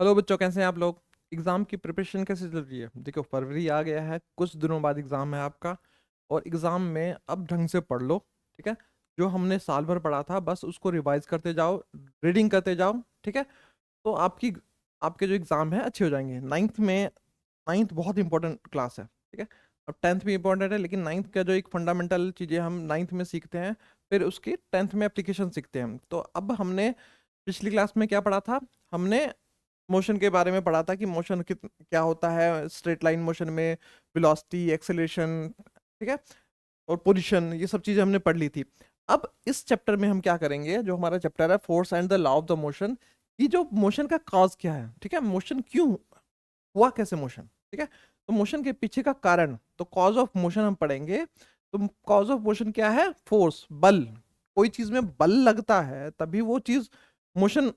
Hello बच्चों, कैसे हैं आप लोग। एग्ज़ाम की प्रिपरेशन कैसे चल रही है। देखो, फरवरी आ गया है, कुछ दिनों बाद एग्ज़ाम है आपका। और एग्ज़ाम में अब ढंग से पढ़ लो। ठीक है। जो हमने साल भर पढ़ा था बस उसको रिवाइज करते जाओ, रीडिंग करते जाओ। ठीक है। तो आपके जो एग्ज़ाम है अच्छे हो जाएंगे। नाइन्थ बहुत इंपॉर्टेंट क्लास है। ठीक है। अब टेंथ भी इंपॉर्टेंट है, लेकिन नाइन्थ का जो एक फंडामेंटल चीज़ें हम नाइन्थ में सीखते हैं, फिर उसकी टेंथ में एप्लीकेशन सीखते हैं। तो अब हमने पिछली क्लास में क्या पढ़ा था। हमने मोशन के बारे में पढ़ा था कि मोशन क्या होता है स्ट्रेट लाइन मोशन में, वेलोसिटी, एक्सेलरेशन। ठीक है। और पोजीशन, ये सब चीजें हमने पढ़ ली थी। अब इस चैप्टर में हम क्या करेंगे, जो हमारा चैप्टर है force and the law of the motion, कि जो मोशन का कॉज क्या है। ठीक है। मोशन क्यों हुआ, कैसे मोशन। ठीक है। तो मोशन के पीछे का कारण, तो कॉज ऑफ मोशन हम पढ़ेंगे। तो कॉज ऑफ मोशन क्या है, फोर्स, बल। कोई चीज में बल लगता है तभी वो चीज मोशन,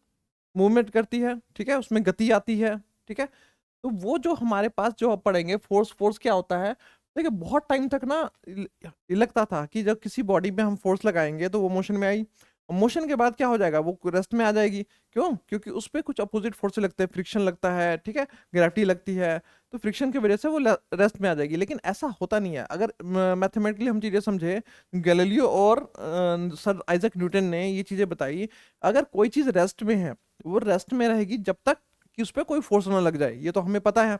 मूवमेंट करती है। ठीक है, उसमें गति आती है। ठीक है। तो वो जो हमारे पास जो अब पढ़ेंगे फोर्स, फोर्स क्या होता है। देखिए, बहुत टाइम तक ना ये लगता था कि जब किसी बॉडी में हम फोर्स लगाएंगे तो वो मोशन में आई, और मोशन के बाद क्या हो जाएगा, वो रेस्ट में आ जाएगी। क्यों? क्योंकि उस पर कुछ अपोजिट फोर्स लगते हैं, फ्रिक्शन लगता है। ठीक है। ग्रेविटी लगती है। तो फ्रिक्शन की वजह से वो रेस्ट में आ जाएगी। लेकिन ऐसा होता नहीं है। अगर मैथमेटिकली हम चीजें समझे, गैलीलियो और सर आइजक न्यूटन ने ये चीजें बताई। अगर कोई चीज रेस्ट में है, वो रेस्ट में रहेगी जब तक कि उस पर कोई फोर्स ना लग जाए, ये तो हमें पता है।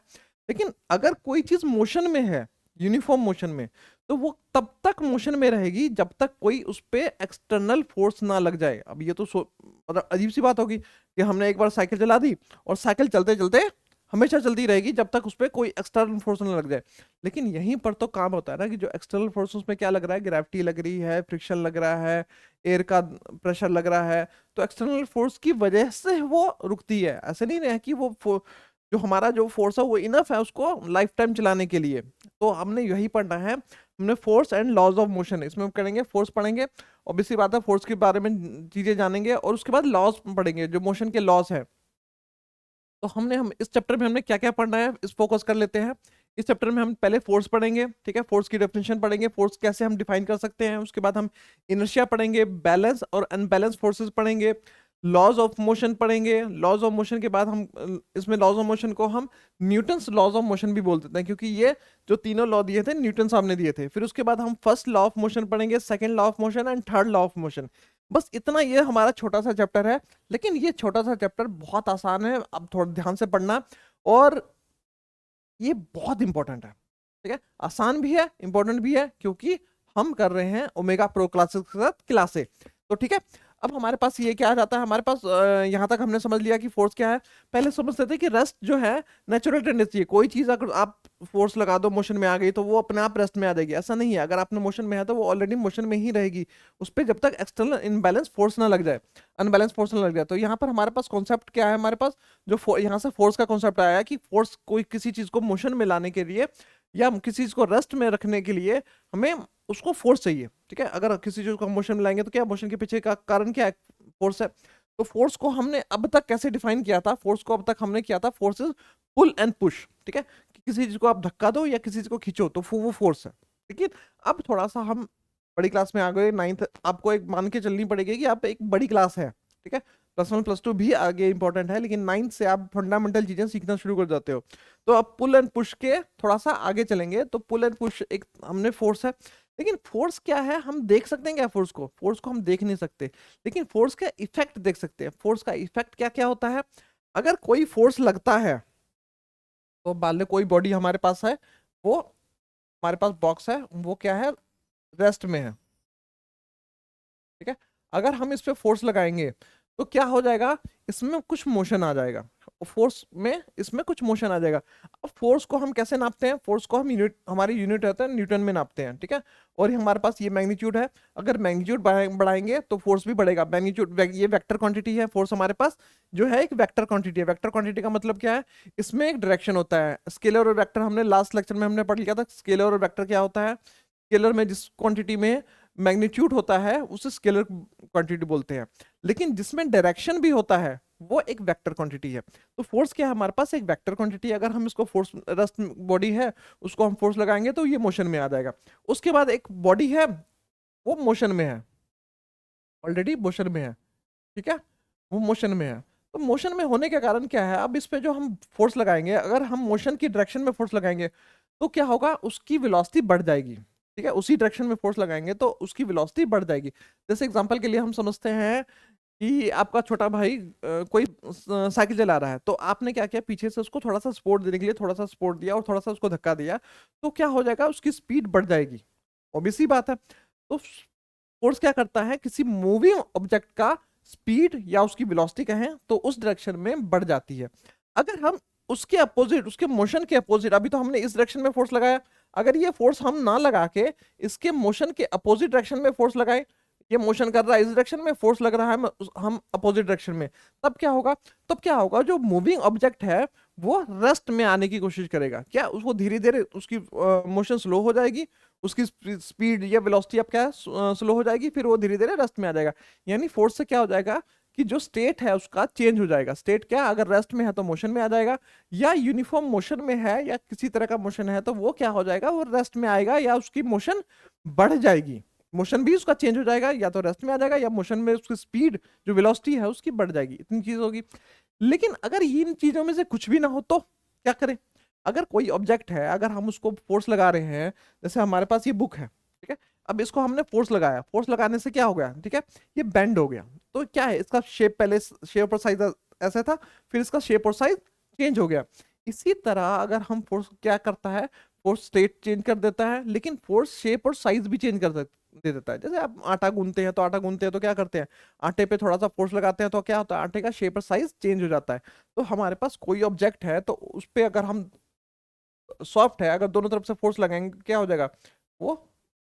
लेकिन अगर कोई चीज मोशन में है, यूनिफॉर्म मोशन में, तो वो तब तक मोशन में रहेगी जब तक कोई उस पे एक्सटर्नल फोर्स ना लग जाए। अब ये तो मतलब अजीब सी बात होगी कि हमने एक बार साइकिल चला दी और साइकिल चलते चलते हमेशा चलती रहेगी जब तक उस पर कोई एक्सटर्नल फोर्स ना लग जाए। लेकिन यहीं पर तो काम होता है ना, कि जो एक्सटर्नल फोर्स उसमें क्या लग रहा है, ग्रेविटी लग रही है, फ्रिक्शन लग रहा है, एयर का प्रेशर लग रहा है। तो एक्सटर्नल फोर्स की वजह से वो रुकती है। ऐसे नहीं है कि जो हमारा जो फोर्स है वो इनफ है उसको लाइफ टाइम चलाने के लिए। तो हमने यही पढ़ना है। हमने force and laws of motion, इसमें हम करेंगे, फोर्स पढ़ेंगे, ऑब्वियसली बात है, फोर्स के बारे में चीजें जानेंगे, और उसके बाद लॉज पढ़ेंगे जो मोशन के लॉज है। तो हम इस चैप्टर में हमने क्या क्या पढ़ना है इस फोकस कर लेते हैं। इस चैप्टर में हम पहले फोर्स पढ़ेंगे। ठीक है। फोर्स की डेफिनेशन पढ़ेंगे, फोर्स कैसे हम डिफाइन कर सकते हैं। उसके बाद हम इनर्शिया पढ़ेंगे, बैलेंस और अनबैलेंस फोर्सेस पढ़ेंगे, लॉज ऑफ मोशन पढ़ेंगे। लॉज ऑफ मोशन के बाद हम इसमें लॉज ऑफ मोशन को हम न्यूटन्स लॉज ऑफ मोशन भी बोल देते हैं, क्योंकि ये जो तीनों लॉ दिए थे न्यूटन साहब ने दिए थे। फिर उसके बाद हम फर्स्ट लॉ ऑफ मोशन पढ़ेंगे, second law of motion and third law of motion. बस इतना ये हमारा छोटा सा चैप्टर है। लेकिन ये छोटा सा चैप्टर बहुत आसान है, अब थोड़ा ध्यान से पढ़ना। और ये बहुत इंपॉर्टेंट है। ठीक है। आसान भी है, इंपॉर्टेंट भी है, क्योंकि हम कर रहे हैं ओमेगा प्रो क्लासेस के साथ क्लासे। तो ठीक है। अब हमारे पास ये क्या आ जाता है, हमारे पास यहाँ तक हमने समझ लिया कि फोर्स क्या है। पहले समझते थे कि रेस्ट जो है नेचुरल टेंडेंसी है। कोई चीज अगर आप फोर्स लगा दो, मोशन में आ गई, तो वो अपने आप रेस्ट में आ जाएगी। ऐसा नहीं है, अगर आपने मोशन में है तो वो ऑलरेडी मोशन में ही रहेगी, उस पर जब तक एक्सटर्नल इनबैलेंस फोर्स ना लग जाए, अनबैलेंस फोर्स ना लग जाए। तो यहाँ पर हमारे पास कॉन्सेप्ट क्या है, हमारे पास जो यहाँ से फोर्स का कॉन्सेप्ट आया है कि फोर्स कोई किसी चीज को मोशन में लाने के लिए या किसी चीज को रेस्ट में रखने के लिए हमें उसको फोर्स चाहिए। ठीक है। अगर किसी चीज को हम मोशन में लाएंगे तो क्या मोशन के पीछे का कारण क्या है, फोर्स है। तो फोर्स को हमने अब तक कैसे डिफाइन किया था, फोर्स को अब तक हमने किया था, force is pull and push. ठीक है। कि किसी चीज को आप धक्का दो या किसी चीज को खींचो तो वो फोर्स है। लेकिन अब थोड़ा सा हम बड़ी क्लास में आ गए, नाइन्थ, आपको एक मान के चलनी पड़ेगी कि आप एक बड़ी क्लास है। ठीक है। +1 +2 भी आगे इंपॉर्टेंट है, लेकिन नाइन्थ से आप फंडामेंटल चीजें सीखना शुरू कर जाते हो। तो अब पुल एंड पुश के थोड़ा सा आगे चलेंगे। तो पुल एंड पुश एक हमने फोर्स है। लेकिन फोर्स क्या है, हम देख सकते हैं क्या फोर्स को? फोर्स को हम देख नहीं सकते, लेकिन फोर्स का इफेक्ट देख सकते हैं। फोर्स का इफेक्ट क्या क्या होता है। अगर कोई फोर्स लगता है, तो मान लो कोई बॉडी हमारे पास है, वो हमारे पास बॉक्स है, वो क्या है, रेस्ट में है। ठीक है। अगर हम इस पे फोर्स लगाएंगे तो क्या हो जाएगा, इसमें कुछ मोशन आ जाएगा, फोर्स में इसमें कुछ मोशन आ जाएगा। अब फोर्स को हम कैसे नापते हैं, फोर्स को हम यूनिट, हमारी यूनिट रहता है न्यूटन में नापते हैं। ठीक है। और ये हमारे पास ये मैग्नीट्यूड है। अगर मैग्नीट्यूड बढ़ाएंगे तो फोर्स भी बढ़ेगा। मैग्नीट्यूड ये वेक्टर क्वांटिटी है, फोर्स हमारे पास जो है एक वेक्टर क्वांटिटी है। वेक्टर क्वांटिटी का मतलब क्या है, इसमें एक डायरेक्शन होता है। स्केलर और वेक्टर हमने लास्ट लेक्चर में हमने पढ़ लिया था। स्केलर और वेक्टर क्या होता है, स्केलर में जिस क्वांटिटी में मैग्नीट्यूड होता है उसे स्केलर क्वांटिटी बोलते हैं, लेकिन जिसमें डायरेक्शन भी होता है वो एक वेक्टर क्वांटिटी है। तो फोर्स क्या है, हमारे पास एक वेक्टर क्वांटिटी है। अगर हम इसको फोर्स, रेस्ट बॉडी है, उसको हम फोर्स लगाएंगे तो ये मोशन में आ जाएगा। उसके बाद एक बॉडी है, वो मोशन में है, ऑलरेडी मोशन में है। ठीक है। वो मोशन में है। तो मोशन में होने के कारण क्या है, अब इस पे जो हम फोर्स लगाएंगे, अगर हम मोशन की डायरेक्शन में फोर्स लगाएंगे तो क्या होगा, उसकी वेलोसिटी बढ़ जाएगी। ठीक है, उसी डायरेक्शन में फोर्स लगाएंगे तो उसकी वेलोसिटी बढ़ जाएगी। जैसे एग्जांपल के लिए हम समझते हैं कि आपका छोटा भाई कोई साइकिल चला रहा है, तो आपने क्या किया, पीछे से उसको थोड़ा सा सपोर्ट देने के लिए थोड़ा सा सपोर्ट दिया और थोड़ा सा उसको धक्का दिया, तो क्या हो जाएगा, उसकी स्पीड बढ़ जाएगी। ऑब्वियस सी बात है। तो फोर्स क्या करता है, किसी मूविंग ऑब्जेक्ट का स्पीड या उसकी वेलोसिटी कहें तो उस डायरेक्शन में बढ़ जाती है। अगर हम उसके अपोजिट, उसके मोशन के अपोजिट, अभी तो हमने इस डायरेक्शन में फोर्स लगाया, अगर ये फोर्स हम ना लगा के इसके मोशन के अपोजिट डायरेक्शन में फोर्स लगाए, ये मोशन कर रहा है इस डायरेक्शन में, फोर्स लग रहा है हम अपोजिट डायरेक्शन में, तब क्या होगा, जो मूविंग ऑब्जेक्ट है वो रेस्ट में आने की कोशिश करेगा। क्या उसको धीरे धीरे उसकी मोशन स्लो हो जाएगी, उसकी स्पीड या वेलोसिटी अब क्या है, स्लो हो जाएगी, फिर वो धीरे धीरे रेस्ट में आ जाएगा। यानी फोर्स से क्या हो जाएगा कि जो स्टेट है उसका चेंज हो जाएगा। स्टेट क्या, अगर रेस्ट में है तो मोशन में आ जाएगा, या यूनिफॉर्म मोशन में है या किसी तरह का मोशन है तो वो क्या हो जाएगा, वो रेस्ट में आएगा या उसकी मोशन बढ़ जाएगी। मोशन भी उसका चेंज हो जाएगा, या तो रेस्ट में आ जाएगा या मोशन में उसकी स्पीड जो वेलोसिटी है उसकी बढ़ जाएगी। इतनी चीज होगी। लेकिन अगर इन चीजों में से कुछ भी ना हो तो क्या करें, अगर कोई ऑब्जेक्ट है, अगर हम उसको फोर्स लगा रहे हैं, जैसे हमारे पास ये बुक है, ठीक है, अब इसको हमने फोर्स लगाया, फोर्स लगाने से क्या हो गया, ठीक है, ये बेंड हो गया। तो क्या है, इसका शेप, पहले शेप और साइज ऐसा था, फिर इसका शेप और साइज चेंज हो गया। इसी तरह अगर हम फोर्स क्या करता है, फोर्स स्टेट चेंज कर देता है, लेकिन फोर्स शेप और साइज भी चेंज कर दे देता है। जैसे आप आटा गूंथते हैं, तो आटा गूंथते हैं तो क्या करते हैं, आटे पे थोड़ा सा फोर्स लगाते हैं तो क्या होता है, आटे का शेप और साइज चेंज हो जाता है। तो हमारे पास कोई ऑब्जेक्ट है तो उस पे अगर हम, सॉफ्ट है, अगर दोनों तरफ से फोर्स लगाएंगे क्या हो जाएगा, वो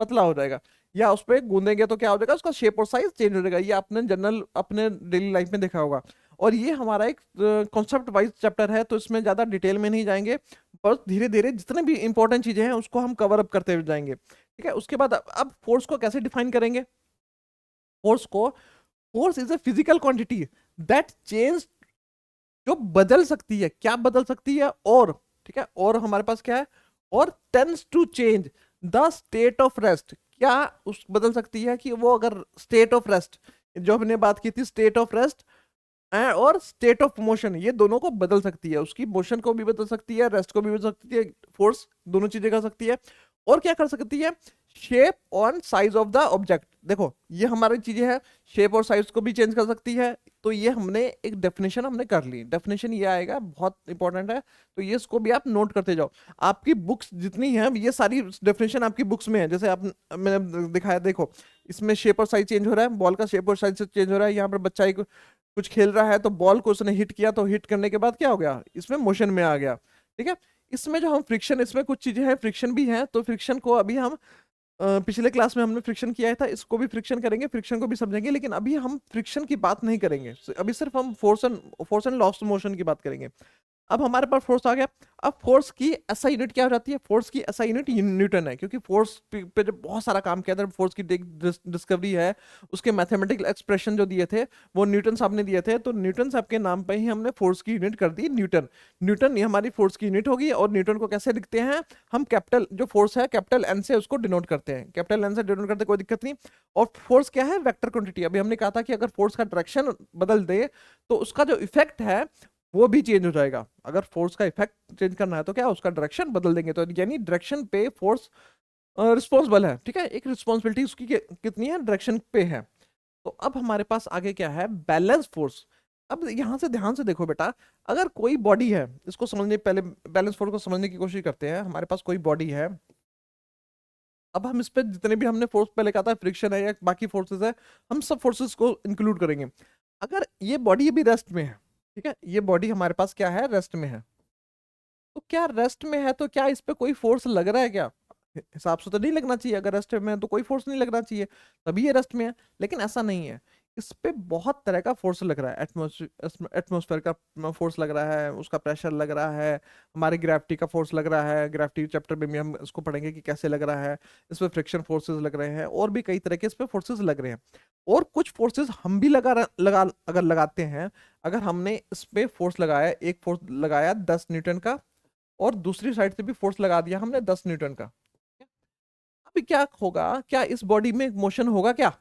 पतला हो जाएगा। या उस पे गूंदेंगे तो क्या हो जाएगा, उसका शेप और साइज चेंज हो जाएगा। ये आपने जनरल अपने डेली लाइफ में देखा होगा। और ये हमारा एक कॉन्सेप्ट वाइज चैप्टर है, तो इसमें ज्यादा डिटेल में नहीं जाएंगे, बस धीरे धीरे जितने भी इंपॉर्टेंट चीजें हैं उसको हम कवर अप करते हुए जाएंगे। ठीक है, उसके बाद अब फोर्स को कैसे डिफाइन करेंगे। फोर्स को, force is a physical quantity that change, जो बदल सकती है, क्या बदल सकती है, और ठीक है, और हमारे पास क्या है, और tends to change the state of rest. क्या उस बदल सकती है कि वो अगर स्टेट ऑफ रेस्ट, जो हमने बात की थी, स्टेट ऑफ रेस्ट और स्टेट ऑफ मोशन, ये दोनों को बदल सकती है। उसकी मोशन को भी बदल सकती है, रेस्ट को भी बदल सकती है, फोर्स दोनों चीजें कर सकती है। और क्या कर सकती है, शेप और साइज ऑफ द ऑब्जेक्ट। देखो ये हमारी चीजें हैं, शेप और साइज को भी चेंज कर सकती है। तो ये हमने एक डेफिनेशन हमने कर ली, डेफिनेशन ये आएगा, बहुत इंपॉर्टेंट है, तो ये इसको भी आप नोट करते जाओ। आपकी बुक्स जितनी हैं ये सारी डेफिनेशन आपकी बुक्स में है। जैसे आप, मैंने दिखाया, देखो इसमें शेप और साइज चेंज हो रहा है, बॉल का शेप और साइज चेंज हो रहा है। यहाँ पर बच्चा एक कुछ खेल रहा है तो बॉल को उसने हिट किया, तो हिट करने के बाद क्या हो गया, इसमें मोशन में आ गया। ठीक है, इसमें जो हम फ्रिक्शन, इसमें कुछ चीजें हैं फ्रिक्शन भी हैं, तो फ्रिक्शन को अभी हम पिछले क्लास में हमने फ्रिक्शन किया था, इसको भी फ्रिक्शन करेंगे, फ्रिक्शन को भी समझेंगे, लेकिन अभी हम फ्रिक्शन की बात नहीं करेंगे, अभी सिर्फ हम force and law of motion की बात करेंगे। अब हमारे पास फोर्स आ गया। अब फोर्स की ऐसा यूनिट क्या हो जाती है, फोर्स की ऐसा यूनिट न्यूटन है, क्योंकि फोर्स पे जो बहुत सारा काम किया था, फोर्स की डिस्कवरी है, उसके मैथमेटिकल एक्सप्रेशन जो दिए थे वो न्यूटन साहब ने दिए थे। तो न्यूटन साहब के नाम पे ही हमने फोर्स की यूनिट कर दी न्यूटन। न्यूटन ये हमारी फोर्स की यूनिट होगी। और न्यूटन को कैसे लिखते हैं हम, कैपिटल जो फोर्स है कैपिटल एन से उसको डिनोट करते हैं, कैपिटल एन से डिनोट करते कोई दिक्कत नहीं। और फोर्स क्या है, वेक्टर क्वांटिटी। अभी हमने कहा था कि अगर फोर्स का डायरेक्शन बदल दे तो उसका जो इफेक्ट है वो भी चेंज हो जाएगा। अगर फोर्स का इफेक्ट चेंज करना है तो क्या, उसका डायरेक्शन बदल देंगे, तो यानी डायरेक्शन पे फोर्स रिस्पॉन्सिबल है। ठीक है, एक रिस्पॉन्सिबिलिटी उसकी कितनी है, डायरेक्शन पे है। तो अब हमारे पास आगे क्या है, बैलेंस फोर्स। अब यहां से ध्यान से देखो बेटा, अगर कोई बॉडी है, इसको समझने पहले बैलेंस फोर्स को समझने की कोशिश करते हैं। हमारे पास कोई बॉडी है, अब हम इस पे जितने भी हमने फोर्स पहले कहा था, फ्रिक्शन है या बाकी फोर्सेस है, हम सब फोर्सेस को इंक्लूड करेंगे। अगर ये बॉडी भी रेस्ट में है, ठीक है, ये बॉडी हमारे पास क्या है, रेस्ट में है, तो क्या रेस्ट में है तो क्या इस पे कोई फोर्स लग रहा है क्या, हिसाब से तो नहीं लगना चाहिए। अगर रेस्ट में है तो कोई फोर्स नहीं लगना चाहिए, तभी ये रेस्ट में है। लेकिन ऐसा नहीं है, इस पे बहुत तरह का फोर्स लग रहा है। एटमोस्फेयर का फोर्स लग रहा है, उसका प्रेशर लग रहा है, हमारी ग्रेविटी का फोर्स लग रहा है, ग्रेविटी चैप्टर में भी हम इसको पढ़ेंगे कि कैसे लग रहा है। इस पे फ्रिक्शन फोर्सेस लग रहे हैं, और भी कई तरह के इस पे फोर्सेस लग रहे हैं। और कुछ फोर्सेस हम भी अगर लगाते हैं, अगर हमने इस पे फोर्स लगाया, एक फोर्स लगाया 10 न्यूटन का, और दूसरी साइड से भी फोर्स लगा दिया हमने 10 न्यूटन का, अभी क्या होगा, क्या इस बॉडी में मोशन होगा क्या,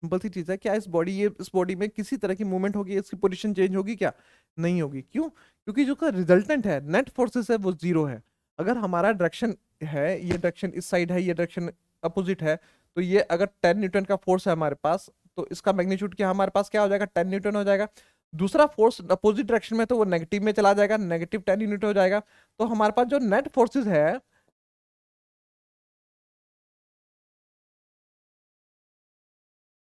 सिंपल सी चीज है, क्या इस बॉडी में किसी तरह की मूवमेंट होगी, इसकी पोजीशन चेंज होगी क्या? नहीं होगी। क्यों? क्योंकि जो का रिजल्टेंट है, नेट फोर्सेस है, वो जीरो है। अगर हमारा डायरेक्शन है, ये डायरेक्शन इस साइड है, ये डायरेक्शन अपोजिट है, तो ये अगर 10 न्यूटन का फोर्स है हमारे पास, तो इसका मैग्नीट्यूड क्या हमारे पास क्या हो जाएगा? 10 न्यूटन हो जाएगा। दूसरा फोर्स अपोजिट डायरेक्शन में, तो वो नेगेटिव में चला जाएगा, -10 यूनिट हो जाएगा। तो हमारे पास जो नेट फोर्सेस है,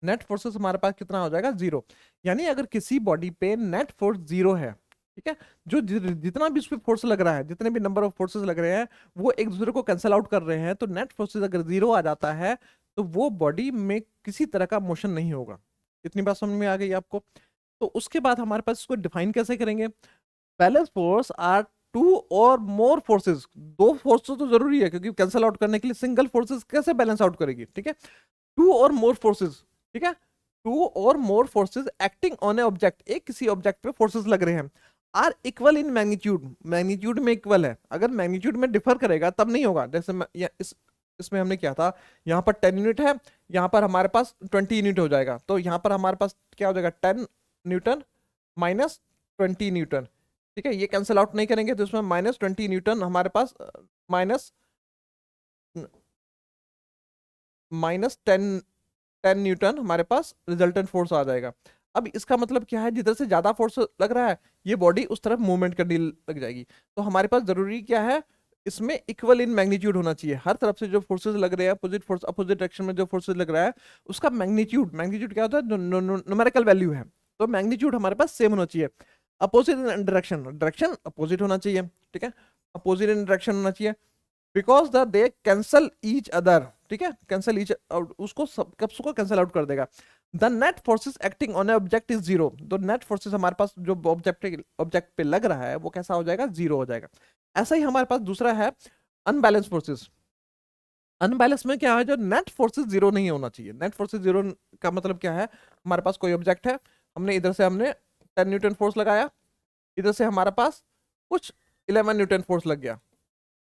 नेट फोर्सेस हमारे पास कितना हो जाएगा? जीरो। यानी अगर किसी बॉडी पे नेट फोर्स जीरो है, ठीक है, जो जितना भी उस पे फोर्स लग रहा है, जितने भी नंबर ऑफ फोर्सेस लग रहे हैं, वो एक दूसरे को कैंसिल आउट कर रहे हैं, तो नेट फोर्सेस अगर जीरो आ जाता है, तो वो बॉडी में किसी तरह का मोशन नहीं होगा। इतनी बात समझ में आ गई आपको? तो उसके बाद हमारे पास इसको डिफाइन कैसे करेंगे? बैलेंस फोर्स आर टू और मोर फोर्सेस। दो फोर्सेस तो जरूरी है, क्योंकि कैंसिल आउट करने के लिए सिंगल फोर्सेस कैसे बैलेंस आउट करेगी? ठीक है, टू और मोर फोर्सेस, ठीक है, टू और more forces acting on a object, एक किसी ऑब्जेक्ट पे फोर्सेस लग रहे हैं, are equal in magnitude, magnitude में इक्वल है। अगर मैग्नीट्यूड में डिफर करेगा तब नहीं होगा। जैसे इसमें हमने क्या था, यहाँ पर 10 यूनिट है, यहाँ पर हमारे पास 20 यूनिट हो जाएगा, तो यहाँ पर हमारे पास क्या हो जाएगा? 10 न्यूटन -20 न्यूटन। ठीक है, ये कैंसिल आउट नहीं करेंगे, तो इसमें -20 न्यूटन हमारे पास माइनस -10 10 न्यूटन हमारे पास रिजल्टेंट फोर्स आ जाएगा। अब इसका मतलब क्या है? जिधर से ज्यादा फोर्स लग रहा है, ये बॉडी उस तरफ मूवमेंट करने लग जाएगी। तो हमारे पास जरूरी क्या है? इसमें इक्वल इन मैग्नीट्यूड होना चाहिए। हर तरफ से जो फोर्सेस लग रहे हैं, अपोजिट डायरेक्शन में जो फोर्सेस लग रहा है, उसका मैग्नीट्यूड, मैग्नीट्यूड क्या होता है? न्यूमेरिकल वैल्यू है, तो मैग्नीट्यूड हमारे पास सेम होना चाहिए। Opposite in direction, direction opposite होना चाहिए, ठीक है, अपोजिट इन डायरेक्शन होना चाहिए, because they cancel each other, ठीक है, कैंसल ईच, उसको सबको कैंसल आउट कर देगा। The net forces acting on object is zero. तो नेट फोर्सेस हमारे पास जो ऑब्जेक्ट पे लग रहा है, वो कैसा हो जाएगा? जीरो हो जाएगा। ऐसा ही हमारे पास दूसरा है अनबैलेंस फोर्सेस। अनबैलेंस में क्या है? जो नेट फोर्सेस जीरो नहीं होना चाहिए। नेट फोर्सेस जीरो का मतलब क्या है? हमारे पास कोई ऑब्जेक्ट है, हमने 10 न्यूटन फोर्स लगाया, इधर से हमारे पास कुछ 11 न्यूटन फोर्स लग गया,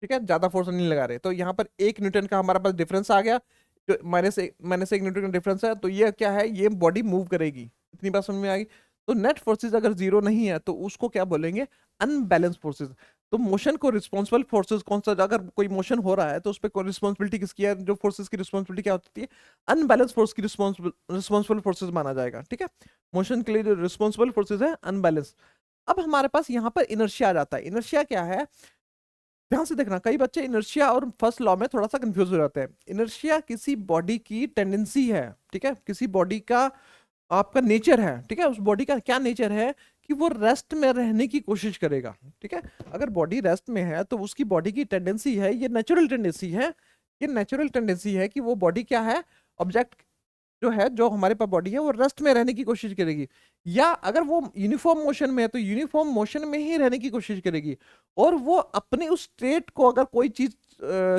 ठीक है, ज्यादा फोर्स नहीं लगा रहे, तो यहाँ पर 1 न्यूटन का हमारे पास डिफरेंस आ गया, जो -1 न्यूटन का डिफरेंस है, तो ये क्या है? ये बॉडी मूव करेगी। इतनी बात समझ में आ गई? तो नेट फोर्सेस अगर जीरो नहीं है, तो उसको क्या बोलेंगे? Unbalance forces. तो मोशन को रिस्पॉन्सिबल फोर्सेस कौन सा? अगर कोई मोशन हो रहा है, तो उस पर रिस्पॉन्सिबिलिटी किसकी है? जो फोर्सेस की रिस्पॉन्सिबिलिटी क्या होती है? अनबैलेंस फोर्स की रिस्पॉन्सिबल फोर्सेस माना जाएगा, ठीक है। मोशन के लिए जो रिस्पॉन्सिबल फोर्सेस है अनबैलेंस। अब हमारे पास यहाँ पर इनर्शिया आ जाता है। इनर्शिया क्या है? ध्यान से देखना, कई बच्चे इनर्शिया और फर्स्ट लॉ में थोड़ा सा कंफ्यूज हो जाते हैं। इनर्शिया किसी बॉडी की टेंडेंसी है, ठीक है, किसी बॉडी का आपका नेचर है, ठीक है। उस बॉडी का क्या नेचर है? कि वो रेस्ट में रहने की कोशिश करेगा, ठीक है। अगर बॉडी रेस्ट में है, तो उसकी बॉडी की टेंडेंसी है, ये नेचुरल टेंडेंसी है, ये नेचुरल टेंडेंसी है कि वो बॉडी क्या है? ऑब्जेक्ट जो है, जो हमारे पास बॉडी है, वो रेस्ट में रहने की कोशिश करेगी। या अगर वो यूनिफॉर्म मोशन में है, तो यूनिफॉर्म मोशन में ही रहने की कोशिश करेगी। और वो अपने उस स्टेट को अगर कोई चीज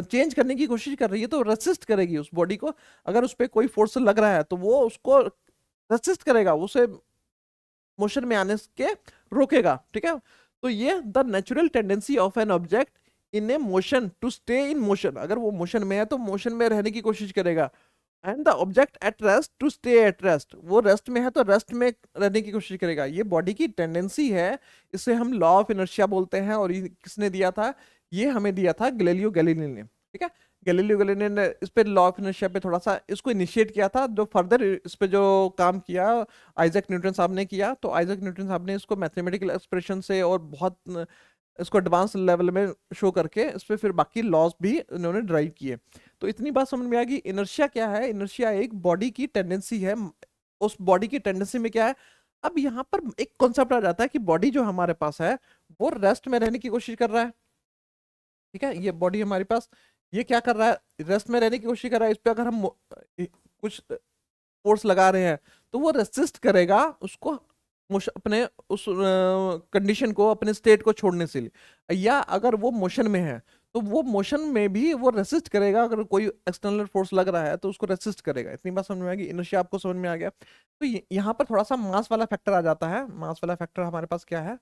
चेंज करने की कोशिश कर रही है, तो रेसिस्ट करेगी उस बॉडी को। अगर उस पर कोई फोर्स लग रहा है, तो वो उसको रेसिस्ट करेगा, उसे मोशन में आने के रोकेगा, ठीक है। तो ये the natural tendency of an object in a motion to stay in motion. अगर वो मोशन में है, तो मोशन में रहने की कोशिश करेगा। And the object at rest to stay at rest. वो रेस्ट में है, तो रेस्ट में रहने की कोशिश करेगा। ये बॉडी की टेंडेंसी है। इसे हम लॉ ऑफ इनर्शिया बोलते हैं। और ये किसने दिया था? ये हमें दिया था गैलीलियो गैलीली ने, ठीक है। गैलीलियो गैलीली ने इस पे लॉ ऑफ इनर्शिया पे थोड़ा सा इसको इनिशिएट किया था। जो फर्दर इस पे जो काम किया, आइजैक न्यूटन साहब ने किया। तो आइजैक न्यूटन साहब ने इसको मैथमेटिकल एक्सप्रेशन से और बहुत इसको एडवांस लेवल में शो करके इस पे फिर बाकी लॉज भी उन्होंने ड्राइव किए। तो इतनी बात समझ में आ गई। इनर्शिया क्या है? इनर्शिया एक बॉडी की टेंडेंसी है। उस बॉडी की टेंडेंसी में क्या है? अब यहाँ पर एक कॉन्सेप्ट आ जाता है कि बॉडी जो हमारे पास है, वो रेस्ट में रहने की कोशिश कर रहा है, ठीक है। ये बॉडी हमारे पास, ये क्या कर रहा है? रेस्ट में रहने की कोशिश कर रहा है। इस पे अगर हम कुछ फोर्स लगा रहे हैं, तो वो रेसिस्ट करेगा उसको, अपने उस कंडीशन को, अपने स्टेट को छोड़ने से लिए। या अगर वो मोशन में है, तो वो मोशन में भी वो रेसिस्ट करेगा। अगर कोई एक्सटर्नल फोर्स लग रहा है, तो उसको रेसिस्ट करेगा। इतनी बात समझ में आ गई। इनर्शिया आपको समझ में आ गया। तो यहाँ पर थोड़ा सा मास वाला फैक्टर आ जाता है। मास वाला फैक्टर हमारे पास क्या है?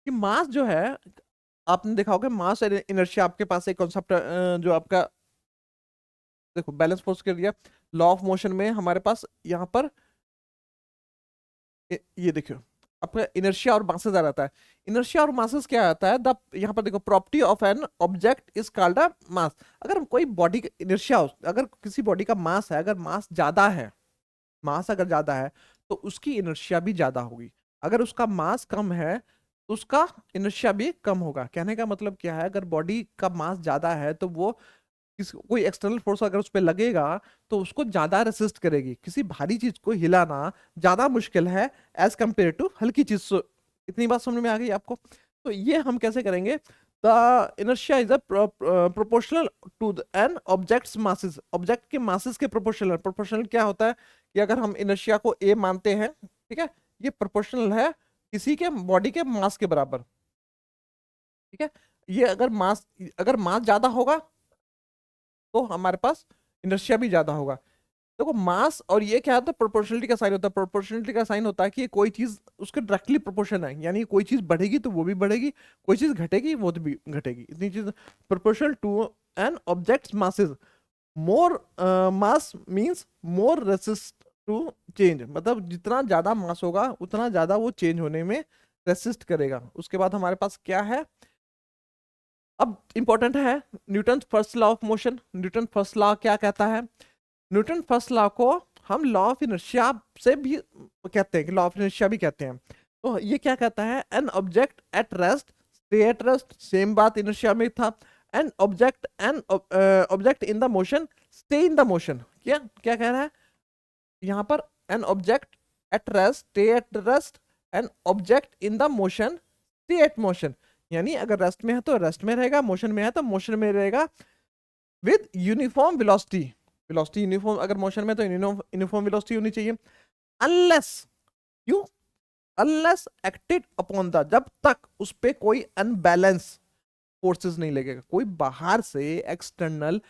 कि मास जो है, आपने देखा होगा, मास और इनर्शिया आपके पास एक कॉन्सेप्ट जो आपका, देखो, बैलेंस फोर्स के लिए लॉ ऑफ मोशन में हमारे पास यहाँ पर ये देखियो, आपका इनर्शिया और मासेस आ जाता है। इनर्शिया और मासेस क्या आता है, द यहाँ पर देखो, property of an object is called a mass. अगर कोई बॉडी इनर्शिया, अगर किसी बॉडी का मास है, अगर मास ज्यादा है, मास अगर ज्यादा है तो उसकी इनर्शिया भी ज्यादा होगी। अगर उसका मास कम है तो उसका इनर्शिया भी कम होगा। कहने का मतलब क्या है, अगर बॉडी का मास ज्यादा है तो वो कोई एक्सटर्नल फोर्स अगर उस पर लगेगा तो उसको ज्यादा रेसिस्ट करेगी। किसी भारी चीज को हिलाना ज्यादा मुश्किल है एज कंपेयर टू हल्की चीज। इतनी बात समझ में आ गई आपको? तो ये हम कैसे करेंगे, the inertia is a proportional to an objects masses. Object के मासेस के प्रोपोर्शनल। प्रोपोर्शनल क्या होता है कि अगर हम इनर्शिया को ए मानते हैं, ठीक है, ये प्रोपोर्शनल है किसी के बॉडी के मास के बराबर, ठीक है। ये अगर मास ज्यादा होगा तो हमारे पास इनर्शिया भी ज्यादा होगा। देखो मास और ये क्या होता है, प्रोपोर्शनलिटी का साइन होता है। प्रोपोर्शनलिटी का साइन होता है कि कोई चीज उसके डायरेक्टली प्रोपोर्शन है, यानी कोई चीज बढ़ेगी तो वो भी बढ़ेगी, कोई चीज घटेगी वो तो भी घटेगी। इतनी चीज proportional to an objects masses. More mass means more resist to change, मतलब जितना ज्यादा मास होगा उतना ज्यादा वो चेंज होने में रेसिस्ट करेगा। उसके बाद हमारे पास क्या है, अब इंपॉर्टेंट है Newton first law of motion. Newton first law क्या कहता है, न्यूटन फर्स्ट लॉ को हम लॉ ऑफ इनर्शिया से भी कहते हैं, लॉ ऑफ इनर्शिया भी कहते हैं। तो ये क्या कहता है, an object at rest stay at rest, same बात इनर्शिया में था। N object in the motion stay in the motion. क्या क्या कह रहा है यहाँ पर, an object at rest stay at rest, N object in the motion stay at motion. यानी अगर रेस्ट में है तो रेस्ट में रहेगा, मोशन में है तो मोशन में रहेगा, with uniform velocity. Velocity uniform, अगर मोशन में तो यूनिफॉर्म वेलोसिटी होनी चाहिए। अनलेस, क्यों, अनलेस एक्टेड अपॉन द, जब तक उस पे कोई अनबैलेंस फोर्सेस नहीं लगेगा, कोई बाहर से एक्सटर्नल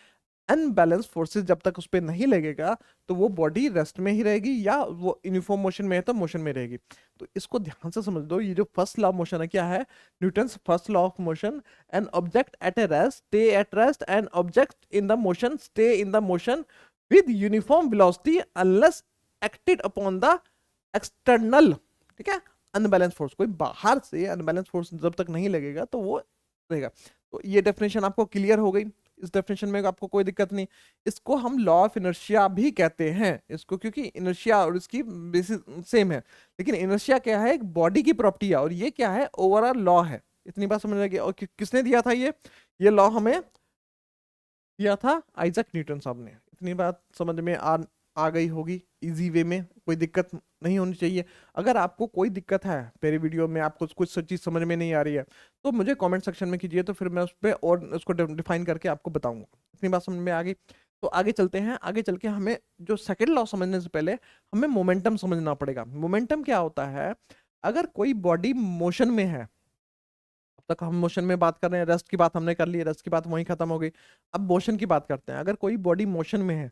अनबैलेंस फोर्सेस जब तक उस पर नहीं लगेगा तो वो बॉडी रेस्ट में ही रहेगी, या वो यूनिफॉर्म मोशन में है तो मोशन में रहेगी। तो इसको ध्यान से समझ दो, ये जो फर्स्ट लॉ ऑफ मोशन है क्या है, Newton's first law of motion, an object at A rest stay at rest, N object in the motion stay in the motion with uniform velocity unless acted upon the external, ठीक है, unbalance force. कोई बाहर से unbalance force जब तक नहीं लगेगा तो वो रहेगा। तो ये डेफिनेशन आपको क्लियर हो गई। इस डेफिनेशन में आपको कोई दिक्कत नहीं। इसको हम लॉ ऑफ इनर्शिया भी कहते हैं इसको, क्योंकि इनर्शिया और इसकी बेसिस सेम है। लेकिन इनर्शिया क्या है, एक बॉडी की प्रॉपर्टी है, और ये क्या है, ओवरऑल लॉ है। इतनी बात समझ लगी। और किसने दिया था ये लॉ हमें दिया था आइजैक न्यूटन साहब ने। इतनी बात समझ में आ गई होगी इजी वे में, कोई दिक्कत नहीं होनी चाहिए। अगर आपको कोई दिक्कत है मेरे वीडियो में, आपको कुछ चीज़ समझ में नहीं आ रही है तो मुझे कमेंट सेक्शन में कीजिए, तो फिर मैं उस पर और उसको डिफाइन करके आपको बताऊंगा। इतनी बात समझ में आ गई। तो आगे चलते हैं। आगे चल के हमें जो सेकेंड लॉ समझने से पहले हमें मोमेंटम समझना पड़ेगा। मोमेंटम क्या होता है, अगर कोई बॉडी मोशन में है, अब तक हम मोशन में बात कर रहे हैं, रेस्ट की बात हमने कर ली, रेस्ट की बात वहीं खत्म हो गई। अब मोशन की बात करते हैं। अगर कोई बॉडी मोशन में है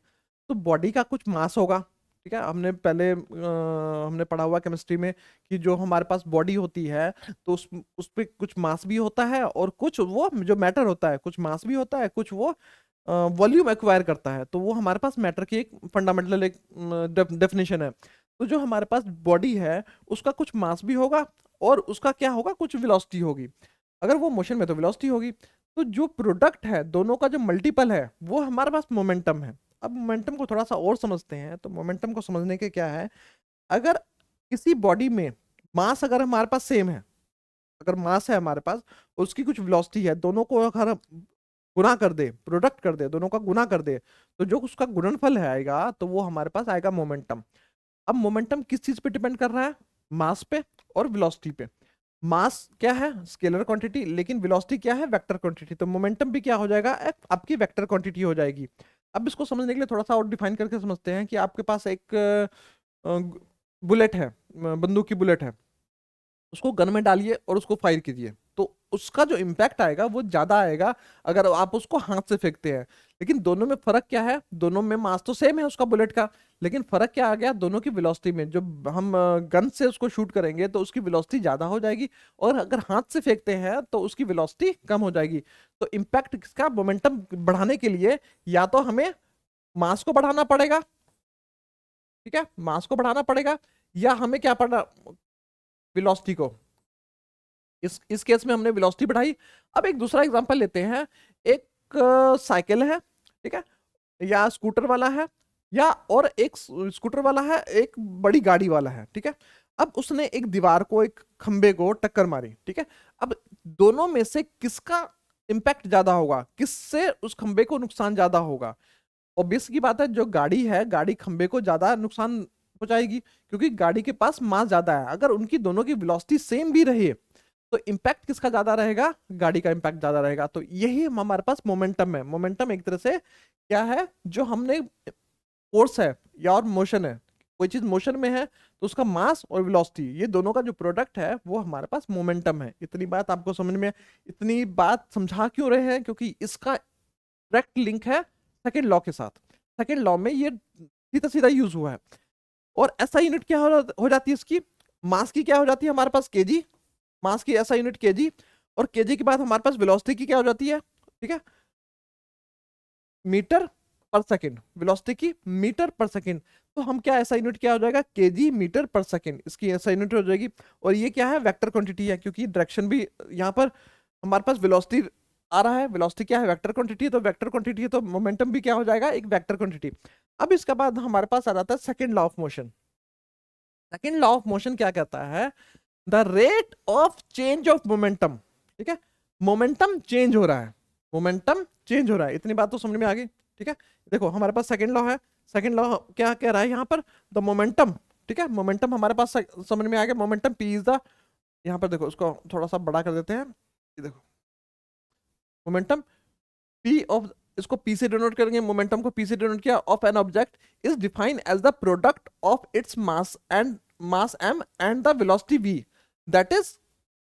तो बॉडी का कुछ मास होगा, ठीक है। हमने पहले हमने पढ़ा हुआ केमिस्ट्री में कि जो हमारे पास बॉडी होती है तो उस पे कुछ मास भी होता है, और कुछ वो जो मैटर होता है, कुछ मास भी होता है, कुछ वो वॉल्यूम एक्वायर करता है। तो वो हमारे पास मैटर की एक फंडामेंटल एक डेफिनेशन है। तो जो हमारे पास बॉडी है उसका कुछ मास भी होगा, और उसका क्या होगा, कुछ वेलोसिटी होगी। अगर वो मोशन में तो वेलोसिटी होगी। तो जो प्रोडक्ट है दोनों का, जो मल्टीपल है, वो हमारे पास मोमेंटम है। अब मोमेंटम को थोड़ा सा और समझते हैं। तो मोमेंटम को समझने के क्या है, अगर किसी बॉडी में मास अगर हमारे पास सेम है, अगर मास है हमारे पास, उसकी कुछ वेलोसिटी है, दोनों को अगर हम गुना कर दे, प्रोडक्ट कर दे, दोनों का गुना कर दे, तो जो उसका गुणनफल है आएगा तो वो हमारे पास आएगा मोमेंटम। अब मोमेंटम किस चीज पे डिपेंड कर रहा है, मास पे और वेलोसिटी पे। मास क्या है, स्केलर क्वांटिटी, लेकिन वेलोसिटी क्या है, वेक्टर क्वांटिटी। तो मोमेंटम भी क्या हो जाएगा, आपकी वेक्टर क्वांटिटी हो जाएगी। अब इसको समझने के लिए थोड़ा सा और डिफाइन करके समझते हैं कि आपके पास एक बुलेट है, बंदूक की बुलेट है, उसको गन में डालिए और उसको फायर कीजिए, तो उसका जो इम्पैक्ट आएगा वो ज्यादा आएगा अगर आप उसको हाथ से फेंकते हैं। लेकिन दोनों में फर्क क्या है, दोनों में मास तो सेम है उसका बुलेट का, लेकिन फर्क क्या आ गया, दोनों की वेलोसिटी में। जो हम गन से उसको शूट करेंगे तो उसकी वेलोसिटी ज्यादा हो जाएगी, और अगर हाथ से फेंकते हैं तो उसकी वेलोसिटी कम हो जाएगी। तो इम्पैक्ट किसका, मोमेंटम बढ़ाने के लिए या तो हमें मास को बढ़ाना पड़ेगा, ठीक है, मास को बढ़ाना पड़ेगा, या हमें क्या पढ़ना, वेलोसिटी को। इस केस में हमने वेलोसिटी बढ़ाई। अब एक दूसरा एग्जांपल लेते हैं। एक साइकिल है, ठीक है, या स्कूटर वाला है, या और एक स्कूटर वाला है, एक बड़ी गाड़ी वाला है, ठीक है। अब उसने एक दीवार को, एक खंबे को टक्कर मारी, ठीक है। अब दोनों में से किसका इंपैक्ट ज्यादा होगा, किससे उस खंबे को नुकसान ज्यादा होगा? ऑब्वियस की बात है, जो गाड़ी है, गाड़ी खंबे को ज्यादा नुकसान पहुंचाएगी, क्योंकि गाड़ी के पास मास ज्यादा है। अगर उनकी दोनों की वेलोसिटी सेम भी रही तो इम्पैक्ट किसका ज्यादा रहेगा? गाड़ी का इम्पैक्ट ज्यादा रहेगा। तो यही हमारे पास मोमेंटम है। मोमेंटम एक तरह से क्या है, जो हमने फोर्स है या और मोशन है, कोई चीज मोशन में है तो उसका मास और वेलोसिटी, ये दोनों का जो प्रोडक्ट है वो हमारे पास मोमेंटम है। इतनी बात आपको समझ में, इतनी बात समझा क्यों रहे हैं? क्योंकि इसका डायरेक्ट लिंक है सेकेंड लॉ के साथ। सेकेंड लॉ में ये सीधा सीधा यूज हुआ है। और ऐसा यूनिट क्या हो जाती है इसकी? मास की क्या हो जाती है हमारे पास? केजी। मास की ऐसा यूनिट केजी। और केजी के बाद हमारे पास वेलोसिटी की क्या हो जाती है? ठीक है, मीटर पर सेकंड। वेलोसिटी की मीटर पर सेकंड। तो हम क्या, ऐसा यूनिट क्या हो जाएगा? केजी मीटर पर सेकंड, इसकी ऐसा यूनिट हो जाएगी। और ये क्या है? वेक्टर क्वांटिटी है, क्योंकि डायरेक्शन भी यहाँ पर हमारे पास वेलोसिटी आ रहा है। वेलोसिटी क्या है? वेक्टर क्वांटिटी है। तो वेक्टर क्वांटिटी है तो मोमेंटम भी क्या हो जाएगा? एक वेक्टर क्वांटिटी। अब इसके बाद हमारे पास आ जाता है second law of motion. Second law of motion क्या कहता है? The rate of change of momentum. ठीक है, मोमेंटम चेंज हो रहा है, मोमेंटम चेंज हो रहा है। इतनी बात तो समझ में आ गई, ठीक है। देखो हमारे पास सेकंड लॉ है। सेकंड लॉ क्या कह रहा है यहाँ पर? द मोमेंटम, ठीक है, मोमेंटम हमारे पास समझ में आ गया। मोमेंटम पी इज द, यहाँ पर देखो उसको थोड़ा सा बड़ा कर देते हैं। ये देखो मोमेंटम पी ऑफ, इसको पी से डिनोट करेंगे, मोमेंटम को पी से डिनोट किया, of an object is defined as the product of its mass and mass M and the velocity V, that is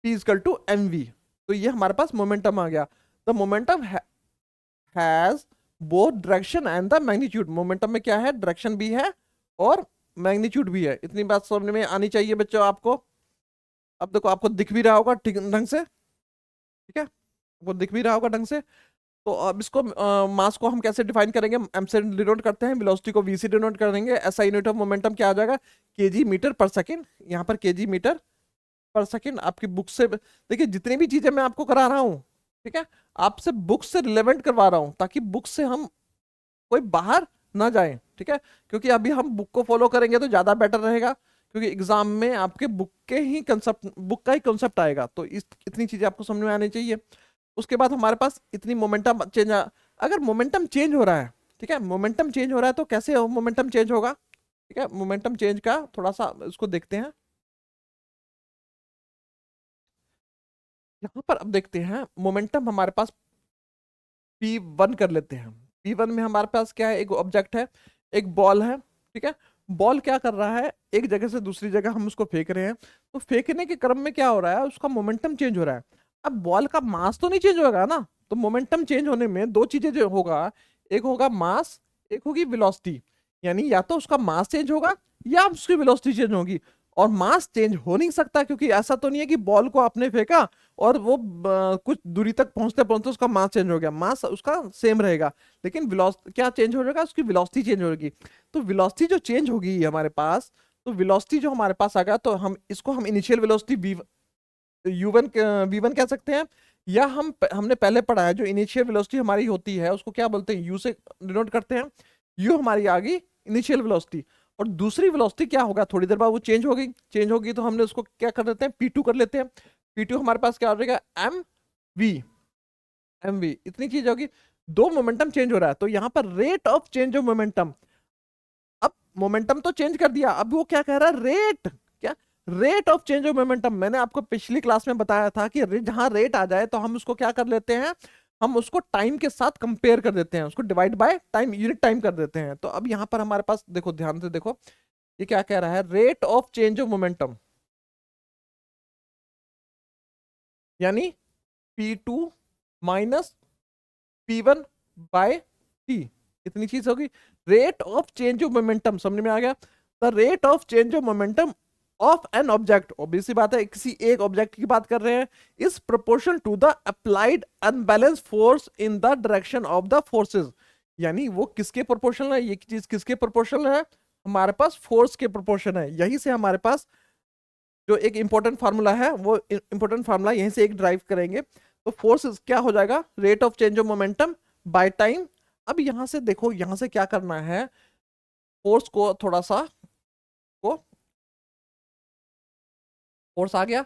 P equal to M V. तो ये हमारे पास मोमेंटम आ गया। The momentum has both direction and the magnitude. Momentum में क्या है? Direction भी है और मैग्नीट्यूड भी है। इतनी बात समझ में आनी चाहिए बच्चों आपको। अब देखो आपको दिख भी रहा होगा ठीक ढंग से, ठीक है, आपको दिख भी रहा होगा ढंग से। तो अब इसको मास को हम कैसे डिफाइन करेंगे? एम से डिनोट करते हैं, वेलोसिटी को वी से डिनोट करेंगे। ऐसा यूनिट ऑफ मोमेंटम क्या आ जाएगा? केजी मीटर पर सेकंड। यहाँ पर केजी मीटर पर सेकंड आपकी बुक से, देखिए जितनी भी चीजें मैं आपको करा रहा हूँ, ठीक है, आपसे बुक से रिलेवेंट करवा रहा हूँ, ताकि बुक से हम कोई बाहर ना जाए, ठीक है। क्योंकि अभी हम बुक को फॉलो करेंगे तो ज्यादा बेटर रहेगा, क्योंकि एग्जाम में आपके बुक के ही कंसेप्ट, बुक का ही कंसेप्ट आएगा। तो इतनी चीजें आपको समझ में आनी चाहिए। उसके बाद हमारे पास इतनी मोमेंटम चेंज, अगर मोमेंटम चेंज हो रहा है, ठीक है, मोमेंटम चेंज हो रहा है तो कैसे मोमेंटम चेंज होगा? ठीक है, मोमेंटम चेंज का थोड़ा सा इसको देखते हैं। यहाँ पर अब देखते हैं मोमेंटम हमारे पास P1 कर लेते हैं। P1 में हमारे पास क्या है? एक ऑब्जेक्ट है, एक बॉल है, ठीक है। बॉल क्या कर रहा है? एक जगह से दूसरी जगह हम उसको फेंक रहे हैं। तो फेंकने के क्रम में क्या हो रहा है? उसका मोमेंटम चेंज हो रहा है। अब बॉल का मास तो नहीं चेंज होगा ना, तो मोमेंटम चेंज होने में दो चीजें जो होगा, एक होगा मास, एक होगी वेलोसिटी। यानी या तो उसका मास चेंज होगा या उसकी वेलोसिटी चेंज होगी। और मास चेंज हो नहीं सकता, क्योंकि ऐसा तो नहीं है कि बॉल को आपने फेंका और वो कुछ दूरी तक पहुंचते पहुंचते उसका मास चेंज हो गया। मास उसका सेम रहेगा, लेकिन वेलोसिटी क्या चेंज हो जाएगा? उसकी वेलोसिटी चेंज होगी। तो वेलोसिटी जो चेंज होगी हमारे पास, तो वेलोसिटी जो हमारे पास आ गया, तो हम इसको हम initial velocity we U1 V1 कह सकते हैं। या हमने पहले पढ़ा है, जो इनिशियल वेलोसिटी हमारी होती है उसको क्या बोलते हैं? यू से डिनोट करते हैं। यू हमारी आ गई इनिशियल वेलोसिटी। और दूसरी वेलोसिटी क्या होगा? थोड़ी देर बाद वो चेंज होगी, चेंज होगी तो हमने उसको क्या कर देते हैं? P2 कर लेते हैं। P2 हमारे पास क्या हो जाएगा? MV। MV इतनी चीज होगी। दो मोमेंटम चेंज हो रहा है, तो यहाँ पर rate of change of momentum. अब मोमेंटम तो चेंज कर दिया, अब वो क्या कह रहा है? रेट, क्या? Rate of change of momentum. मैंने आपको पिछली क्लास में बताया था कि जहां रेट आ जाए तो हम उसको क्या कर लेते हैं? हम उसको टाइम के साथ कंपेयर कर देते हैं, उसको divide by time, unit time कर देते हैं। तो अब यहाँ पर हमारे पास देखो, ध्यान से देखो, ये क्या कह रहा है? Rate of change of momentum, यानी P2 minus P1 by T। इतनी चीज होगी। Rate of change of momentum समझ में आ गया? The rate of change of momentum of an object, obvious सी बात है किसी एक ऑब्जेक्ट की बात कर रहे हैं, is proportional to the applied unbalance force in the direction of the forces. यानी वो किसके प्रोपोर्शनल है? ये चीज किसके प्रोपोर्शनल है? हमारे पास फोर्स के प्रोपोर्शन है। यहीं से हमारे पास जो एक इंपॉर्टेंट फार्मूला है, वो इंपॉर्टेंट फार्मूला यहीं से एक ड्राइव करेंगे। तो फोर्स क्या हो जाएगा, rate of change of momentum by time. अब यहां से देखो, यहां से क्या करना है, फोर्स को थोड़ा सा को, फोर्स आ गया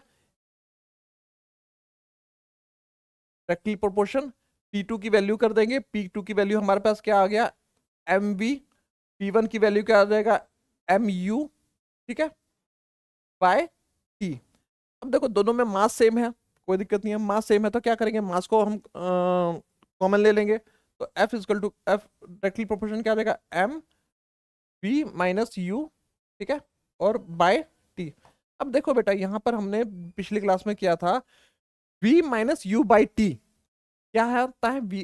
डायरेक्टली प्रोपोर्शन, P2 की वैल्यू कर देंगे। P2 की वैल्यू हमारे पास क्या आ गया, mv। P1 की वैल्यू क्या आ जाएगा, mu, ठीक है, बाय t। अब देखो दोनों में मास सेम है, कोई दिक्कत नहीं है, मास सेम है तो क्या करेंगे, मास को हम कॉमन ले लेंगे। तो F is equal to F directly proportion क्या आ जाएगा, m v माइनस u, ठीक है, और बाय t। अब देखो बेटा, यहां पर हमने पिछली क्लास में किया था, v minus U by T क्या है, होता है v,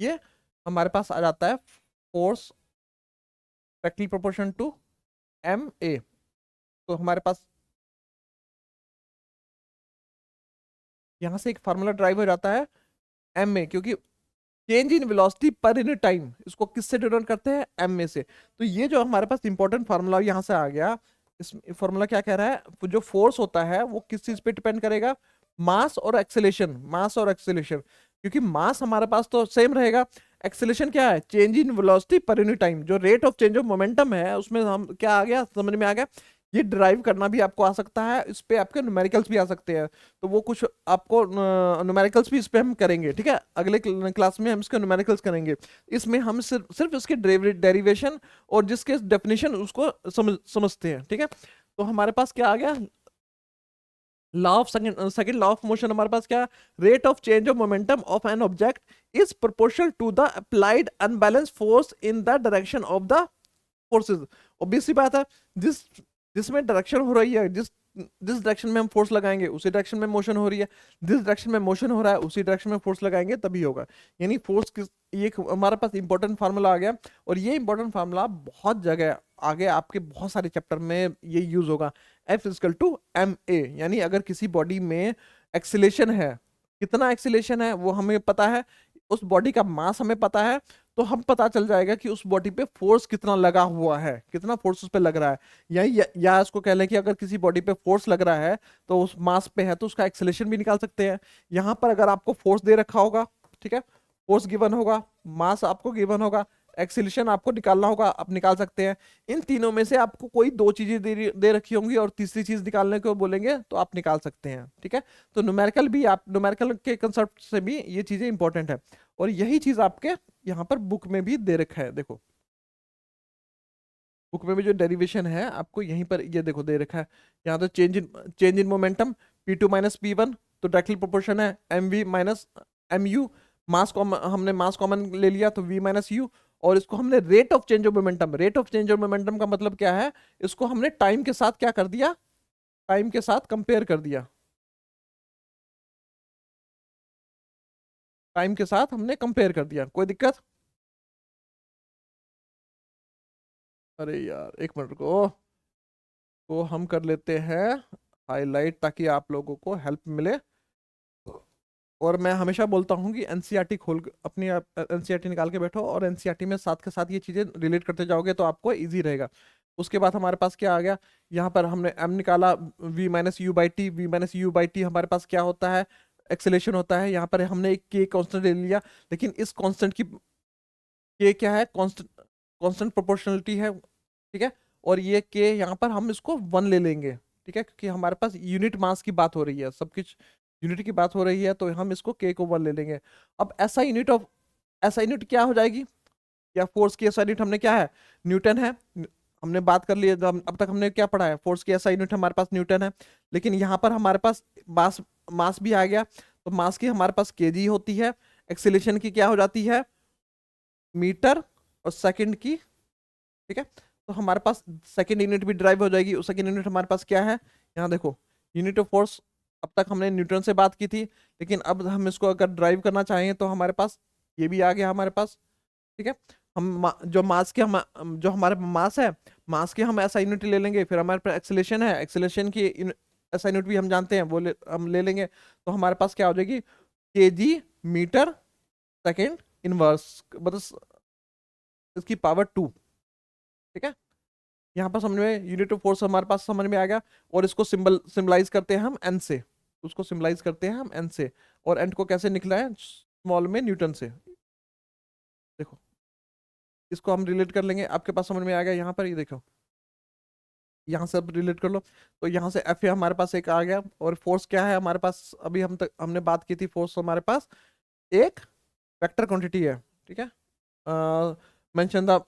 ये हमारे पास आ जाता है force directly proportion to M A. तो हमारे पास यहां से एक फार्मूला ड्राइव हो जाता है एम ए, क्योंकि change in velocity per unit time, इसको किससे डिनोट करते हैं, एम ए से। तो ये जो हमारे पास इंपॉर्टेंट फार्मूला यहां से आ गया, इस फार्मूला क्या कह रहा है, जो फोर्स होता है वो किस चीज पे डिपेंड करेगा, मास और एक्सेलेरेशन, मास और एक्सेलेरेशन। क्योंकि मास हमारे पास तो सेम रहेगा, एक्सेलेरेशन क्या है, change in velocity per unit time. जो rate of change of momentum है उसमें हम क्या आ गया, समझ में आ गया। ये ड्राइव करना भी आपको आ सकता है, इस पे आपके न्यूमेरिकल्स भी आ सकते हैं। तो वो कुछ आपको न्यूमेरिकल्स भी इस पे हम करेंगे, ठीक है, अगले क्लास में हम इसके न्यूमेरिकल्स करेंगे। इसमें हम सिर्फ इसके डेरिवेशन और जिसके डेफिनेशन उसको समझते हैं, ठीक है। तो हमारे पास क्या आ गया, law of second law of motion हमारे पास क्या, rate of change of momentum of an object is proportional to the applied unbalance force in the direction of the forces. Obvious सी बात है, जिस जिसमें डायरेक्शन हो रही है, जिस जिस डायरेक्शन में हम फोर्स लगाएंगे उसी डायरेक्शन में मोशन हो रही है, जिस डायरेक्शन में मोशन हो रहा है उसी डायरेक्शन में फोर्स लगाएंगे तभी होगा। यानी फोर्स किस, ये हमारे पास इंपॉर्टेंट फार्मूला आ गया। और ये इंपॉर्टेंट फार्मूला बहुत जगह आगे आपके बहुत सारे चैप्टर में ये यूज होगा। F is equal to M A, यानी अगर किसी बॉडी में एक्सीलेशन है, कितना एक्सीलेशन है वो हमें पता है, उस बॉडी का मास हमें पता है, तो हम पता चल जाएगा कि उस बॉडी पे फोर्स कितना लगा हुआ है, कितना फोर्स उस पे लग रहा है। या इसको कह लें कि अगर किसी बॉडी पे फोर्स लग रहा है तो उस मास पे है तो उसका एक्सेलेरेशन भी निकाल सकते हैं। यहां पर अगर आपको फोर्स दे रखा होगा, ठीक है, फोर्स गिवन होगा, मास आपको गिवन होगा, एक्सेलेरेशन आपको निकालना होगा, आप निकाल सकते हैं। इन तीनों में से आपको कोई दो चीजें दे रखी होंगी और तीसरी चीज निकालने को बोलेंगे तो आप निकाल सकते हैं, ठीक है। तो न्यूमेरिकल भी, आप न्यूमेरिकल के कंसेप्ट से भी ये चीजें इंपॉर्टेंट है। और यही चीज आपके यहाँ पर बुक में भी दे रखा है, देखो बुक में भी जो डेरिवेशन है आपको यहीं पर ये देखो दे रखा है। यहाँ तो change in momentum P2 minus P1, तो डायरेक्टली प्रोपोर्शन है mv माइनस mu। मास कॉमन, हमने मास कॉमन ले लिया तो v माइनस u। और इसको हमने rate of change of momentum, rate of change of momentum का मतलब क्या है, इसको हमने टाइम के साथ क्या कर दिया, टाइम के साथ कंपेयर कर दिया, टाइम के साथ हमने कंपेयर कर दिया। कोई दिक्कत, अरे यार एक मिनट को, तो हम कर लेते हैं हाईलाइट ताकि आप लोगों को हेल्प मिले। और मैं हमेशा बोलता हूँ कि एनसीईआरटी खोल अपनी एनसीईआरटी निकाल के बैठो, और एनसीईआरटी में साथ के साथ ये चीज़ें रिलेट करते जाओगे तो आपको इजी रहेगा। उसके बाद हमारे पास क्या आ गया, यहाँ पर हमने एम निकाला, V minus U by T, V minus U by T हमारे पास क्या होता है, एक्सेलेरेशन होता है। यहाँ पर हमने एक के कांस्टेंट ले लिया, लेकिन इस कांस्टेंट की के क्या है, कांस्टेंट, कांस्टेंट प्रोपोर्शनलिटी है, ठीक है। और ये के यहाँ पर हम इसको वन ले लेंगे, ठीक है, क्योंकि हमारे पास यूनिट मास की बात हो रही है, सब कुछ यूनिट की बात हो रही है, तो हम इसको के को वन ले लेंगे। अब ऐसा यूनिट ऑफ, ऐसा यूनिट क्या हो जाएगी, या फोर्स की ऐसा यूनिट हमने क्या है, न्यूटन है। हमने बात कर ली है, अब तक हमने क्या पढ़ा है, फोर्स की ऐसा यूनिट हमारे पास न्यूटन है। लेकिन यहाँ पर हमारे पास मास, मास भी आ गया, तो मास की हमारे पास केजी होती है, एक्सीलरेशन की क्या हो जाती है, मीटर और सेकंड की, ठीक है। तो हमारे पास सेकंड यूनिट भी ड्राइव हो जाएगी। उस सेकंड यूनिट हमारे पास क्या है, यहाँ देखो, यूनिट ऑफ फोर्स। अब तक हमने न्यूटन से बात की थी, लेकिन अब हम इसको अगर ड्राइव करना चाहें तो हमारे पास ये भी आ गया हमारे पास, ठीक है। जो मास के जो हमारे मास है, मास के हम ऐसा यूनिट ले लेंगे। फिर हमारे पास एक्सेलेरेशन है, एक्सेलेरेशन की ऐसा यूनिट भी हम जानते हैं, वो हम ले लेंगे। तो हमारे पास क्या हो जाएगी, केजी मीटर सेकेंड इनवर्स, मतलब इसकी पावर 2, ठीक है। यहाँ पर समझ में, यूनिट ऑफ फोर्स हमारे पास समझ में आ गया। और इसको सिंबलाइज करते हैं हम एन से, उसको सिंबलाइज करते हैं हम एन से। और एन को कैसे निकला है, स्मॉल में न्यूटन से। देखो इसको हम रिलेट कर लेंगे, आपके पास समझ में आ गया यहाँ पर, ये देखो यहाँ से अब रिलेट कर लो। तो यहाँ से एफ हमारे पास एक आ गया। और फोर्स क्या है हमारे पास, अभी हमने बात की थी, फोर्स हमारे पास एक वेक्टर क्वांटिटी है, ठीक है। Mention the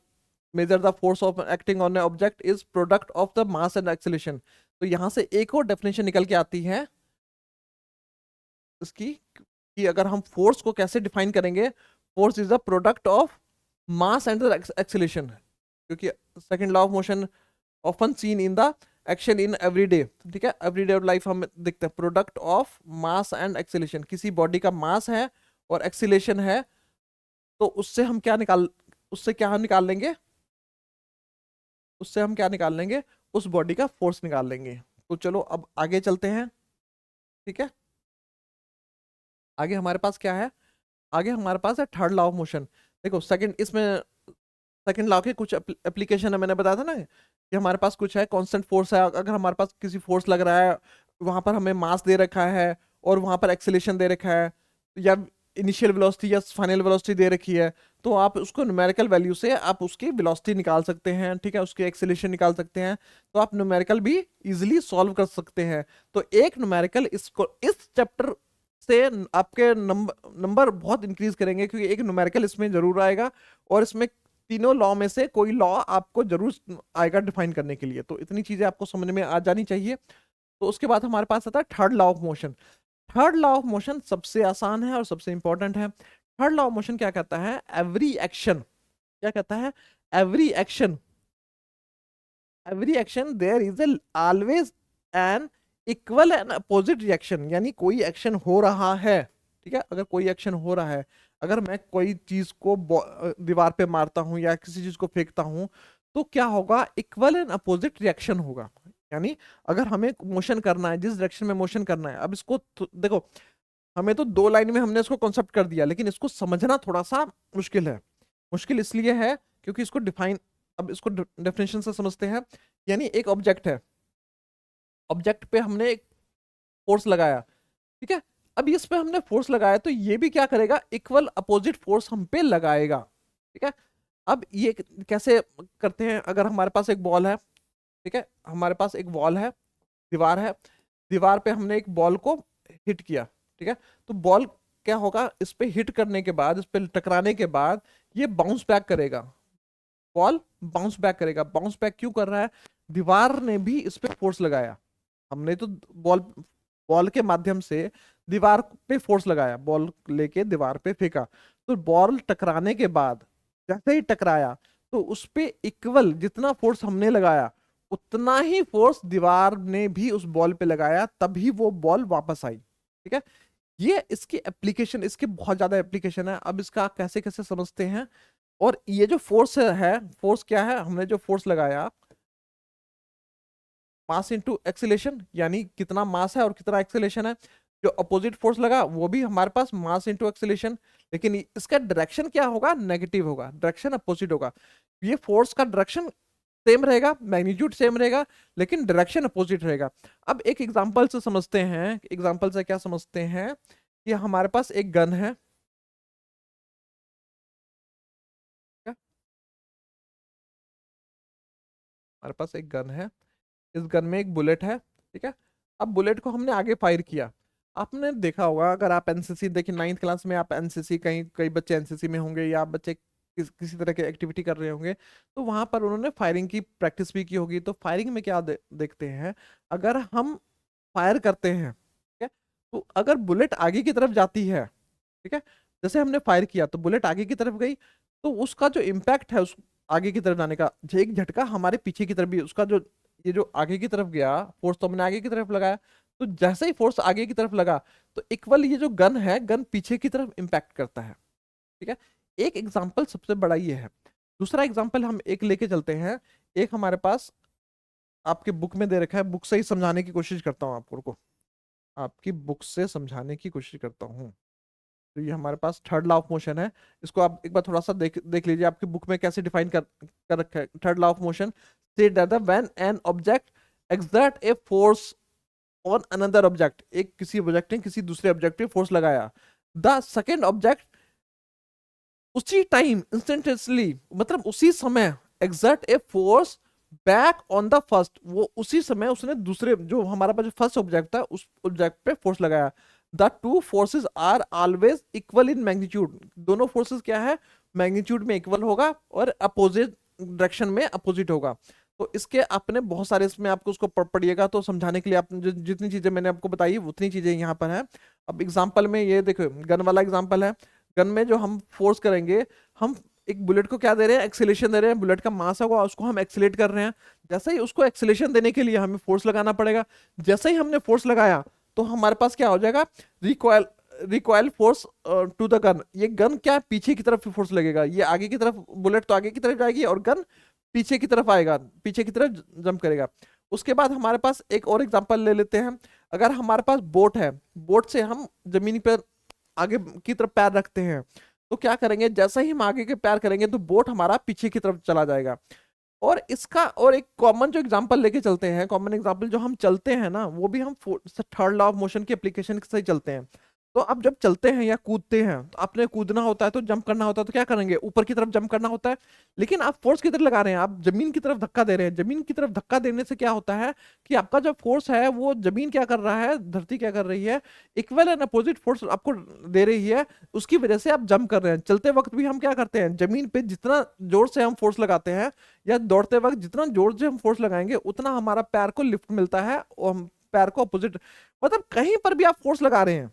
measure the force of acting on a object is product of the mass and acceleration. तो यहाँ से एक और डेफिनेशन निकल के आती है इसकी, कि अगर हम फोर्स को कैसे डिफाइन करेंगे, force is the product of mass and acceleration. क्योंकि second law of motion often seen in the action in everyday, ठीक है, एवरीडे लाइफ हम देखते हैं, product of mass and acceleration. किसी बॉडी का मास है और एक्सीलेशन है, तो उससे क्या हम निकाल लेंगे, उससे हम क्या निकाल लेंगे, उस बॉडी का फोर्स निकाल लेंगे। तो चलो अब आगे चलते हैं, ठीक है। आगे हमारे पास क्या है, आगे हमारे पास है थर्ड लॉ ऑफ मोशन। देखो सेकंड, इसमें सेकंड लॉ के कुछ एप्लीकेशन है, मैंने बताया था ना कि हमारे पास कुछ है, कांस्टेंट फोर्स है। अगर हमारे पास किसी फोर्स लग रहा है, वहां पर हमें मास दे रखा है और वहां पर एक्सेलेरेशन दे रखा है, या इनिशियल वेलोसिटी या फाइनल वेलोसिटी दे रखी है, तो आप उसको न्यूमेरिकल वैल्यू से आप उसकी वेलोसिटी निकाल सकते हैं, ठीक है, उसकी एक्सेलेरेशन निकाल सकते हैं। तो आप न्यूमेरिकल भी इजिली सॉल्व कर सकते हैं। तो एक न्यूमेरिकल इसको इस चैप्टर से आपके नंबर बहुत इंक्रीज करेंगे, क्योंकि एक न्यूमेरिकल इसमें जरूर आएगा। और इसमें तीनों लॉ में से कोई लॉ आपको जरूर आएगा डिफाइन करने के लिए। तो इतनी चीजें आपको समझ में आ जानी चाहिए। तो उसके बाद हमारे पास आता है third law of motion. Third law of motion सबसे आसान है और सबसे इंपॉर्टेंट है। थर्ड लॉ ऑफ मोशन क्या कहता है, एवरी एक्शन, क्या कहता है, every action, every action there is always an equal and opposite reaction. यानी कोई एक्शन हो रहा है, ठीक है, अगर कोई एक्शन हो रहा है, अगर मैं कोई चीज को दीवार पे मारता हूं या किसी चीज को फेंकता हूं, तो क्या होगा, इक्वल एंड अपोजिट रिएक्शन होगा। यानी अगर हमें मोशन करना है, जिस डायरेक्शन में मोशन करना है, अब इसको देखो, हमें तो दो लाइन में हमने इसको कॉन्सेप्ट कर दिया, लेकिन इसको समझना थोड़ा सा मुश्किल है। मुश्किल इसलिए है क्योंकि इसको डिफाइन, अब इसको डेफिनेशन से समझते हैं। यानी एक ऑब्जेक्ट है, ऑब्जेक्ट पे हमने एक फोर्स लगाया, ठीक है। अब इस पे हमने फोर्स लगाया, तो ये भी क्या करेगा, इक्वल अपोजिट फोर्स हम पे लगाएगा, ठीक है। अब ये कैसे करते हैं, अगर हमारे पास एक बॉल है, ठीक है, हमारे पास एक बॉल है, दीवार है, दीवार पे हमने एक बॉल को हिट किया, ठीक है। तो बॉल क्या होगा, इस पे हिट करने के बाद, इस पे टकराने के बाद ये बाउंस बैक करेगा, बॉल बाउंस बैक करेगा। बाउंस बैक क्यों कर रहा है, दीवार ने भी इस पे फोर्स लगाया। हमने तो बॉल बॉल के माध्यम से दीवार पे फोर्स लगाया, बॉल लेके दीवार पे फेंका, तो बॉल टकराने के बाद जैसे ही टकराया, तो उस पे इक्वल जितना फोर्स हमने लगाया, उतना ही फोर्स दीवार ने भी उस बॉल पे लगाया, तभी वो बॉल वापस आई, ठीक है। ये इसकी एप्लीकेशन, इसके बहुत ज्यादा एप्लीकेशन है। अब इसका कैसे कैसे समझते हैं। और ये जो फोर्स है, फोर्स क्या है, हमने जो फोर्स लगाया, मास इनटू एक्सीलेशन, यानी कितना मास है और कितना एक्सीलेशन है। जो अपोजिट फोर्स लगा वो भी हमारे पास मास इनटू एक्सीलेशन, लेकिन इसका डायरेक्शन क्या होगा, नेगेटिव होगा, डायरेक्शन अपोजिट होगा। ये फोर्स का डायरेक्शन सेम रहेगा, मैग्नीट्यूड सेम रहेगा, लेकिन डायरेक्शन अपोजिट रहेगा। अब एक एग्जांपल से समझते हैं, एग्जांपल से क्या समझते हैं, कि हमारे पास एक गन है, क्या? हमारे पास एक गन है, इस गन में एक बुलेट है, ठीक है। अब बुलेट को हमने आगे फायर किया। आपने देखा होगा, अगर आप एनसीसी देखिए, 9th क्लास में आप एनसीसी, कहीं कई बच्चे एनसीसी में होंगे, या आप बच्चे किसी तरह की एक्टिविटी कर रहे होंगे, तो वहां पर उन्होंने फायरिंग की प्रैक्टिस भी की होगी। तो फायरिंग में क्या देखते हैं, अगर हम फायर करते हैं, ठीक है, तो अगर बुलेट आगे की तरफ जाती है, ठीक है, जैसे हमने फायर किया तो बुलेट आगे की तरफ गई, तो उसका जो इम्पैक्ट है उस आगे की तरफ जाने का, एक झटका हमारे पीछे की तरफ भी, उसका जो ये जो आगे की तरफ गया फोर्स, तो हमने आगे की तरफ लगाया, तो जैसे ही फोर्स आगे की तरफ लगा, तो इक्वल ये जो गन है, गन पीछे की तरफ इम्पैक्ट करता है, ठीक है। एक एग्जाम्पल सबसे बड़ा ये है। दूसरा एग्जाम्पल हम एक लेके चलते हैं। एक हमारे पास आपके बुक में दे रखा है, बुक से ही समझाने की कोशिश करता हूँ आपको, रुको, आपकी बुक से समझाने की कोशिश करता हूँ। तो ये हमारे पास थर्ड लॉ ऑफ मोशन है। इसको आप एक बार थोड़ा सा देख देख लीजिए, आपकी बुक में कैसे डिफाइन कर रखा है third law of motion. said that when an object exert a force on another object, एक किसी ऑब्जेक्ट ने किसी दूसरे ऑब्जेक्ट पे फोर्स लगाया, द सेकेंड ऑब्जेक्ट उसी टाइम इंस्टेंटेनियसली, मतलब उसी समय, exert a force back on the first, वो उसी समय उसने दूसरे जो हमारा पास जो फर्स्ट ऑब्जेक्ट था उस ऑब्जेक्ट पे फोर्स लगाया। The two forces are always equal in magnitude, दोनों फोर्सेस क्या है, मैग्नीट्यूड में इक्वल होगा और अपोजिट डायरेक्शन में अपोजिट होगा। तो इसके आपने बहुत सारे, इसमें आपको उसको पढ़िएगा तो समझाने के लिए आप जितनी चीजें मैंने आपको बताई उतनी चीजें यहाँ पर है। अब एग्जाम्पल में ये देखो, गन वाला एग्जाम्पल है। गन में जो हम फोर्स करेंगे, हम एक बुलेट को क्या दे रहे हैं, एक्सेलेरेशन दे रहे हैं, बुलेट का मास होगा उसको हम एक्सेलेरेट कर रहे हैं। जैसे ही उसको एक्सेलेरेशन देने के लिए हमें फोर्स लगाना पड़ेगा, जैसे ही हमने फोर्स लगाया तो हमारे पास क्या हो जाएगा, recoil force to the gun. ये गन क्या, पीछे की तरफ फोर्स लगेगा, ये आगे की तरफ, बुलेट तो आगे की तरफ जाएगी और गन पीछे की तरफ आएगा, पीछे की तरफ जंप करेगा। उसके बाद हमारे पास एक और एग्जांपल ले लेते हैं। अगर हमारे पास बोट है, बोट से हम जमीन पर आगे की तरफ पैर रखते हैं, तो क्या करेंगे, जैसे ही हम आगे के पैर करेंगे तो बोट हमारा पीछे की तरफ चला जाएगा। और इसका और एक कॉमन जो एग्जांपल लेके चलते हैं, कॉमन एग्जांपल जो हम चलते हैं ना, वो भी हम थर्ड लॉ ऑफ मोशन की एप्लीकेशन से ही चलते हैं। तो अब जब चलते हैं या कूदते हैं, तो आपने कूदना होता है तो जंप करना होता है, तो क्या करेंगे, ऊपर की तरफ जंप करना होता है। लेकिन आप फोर्स किधर लगा रहे हैं, आप जमीन की तरफ धक्का दे रहे हैं। जमीन की तरफ धक्का देने से क्या होता है कि आपका जो फोर्स है वो जमीन क्या कर रहा है, धरती क्या कर रही है, इक्वल एंड अपोजिट फोर्स आपको दे रही है। उसकी वजह से आप जंप कर रहे हैं। चलते वक्त भी हम क्या करते हैं, जमीन पे जितना जोर से हम फोर्स लगाते हैं या दौड़ते वक्त जितना जोर से हम फोर्स लगाएंगे उतना हमारा पैर को लिफ्ट मिलता है और हम पैर को अपोजिट, मतलब कहीं पर भी आप फोर्स लगा रहे हैं,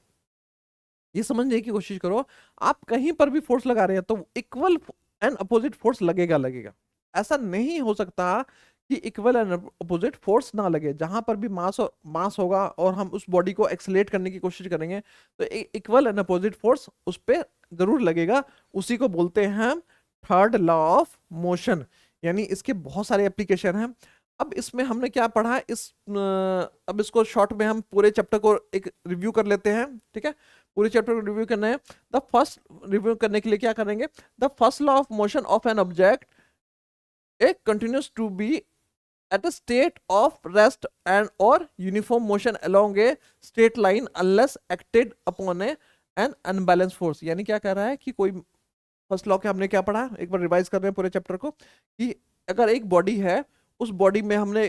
ये समझने की कोशिश करो, आप कहीं पर भी फोर्स लगा रहे हैं तो इक्वल एंड अपोजिट फोर्स लगेगा लगेगा। ऐसा नहीं हो सकता कि इक्वल एंड अपोजिट फोर्स ना लगे। जहां पर भी मास होगा और हम उस बॉडी को एक्सेलेरेट करने की कोशिश करेंगे तो इक्वल एंड अपोजिट फोर्स उस पर जरूर लगेगा। उसी को बोलते हैं हम थर्ड लॉ ऑफ मोशन। यानी इसके बहुत सारे एप्लीकेशन हैं। अब इसमें हमने क्या पढ़ा है, अब इसको शॉर्ट में हम पूरे चैप्टर को एक रिव्यू कर लेते हैं, ठीक है। पूरे चैप्टर को रिव्यू करना है। द फर्स्ट रिव्यू करने के लिए क्या करेंगे, the first law of motion of an object a continuous to be at a state of rest and और uniform motion along a straight line unless acted upon an unbalance force. यानी क्या कह रहा है कि कोई, फर्स्ट लॉ के हमने क्या पढ़ा, एक बार रिवाइज कर रहे हैं पूरे चैप्टर को, कि अगर एक बॉडी है, उस बॉडी में हमने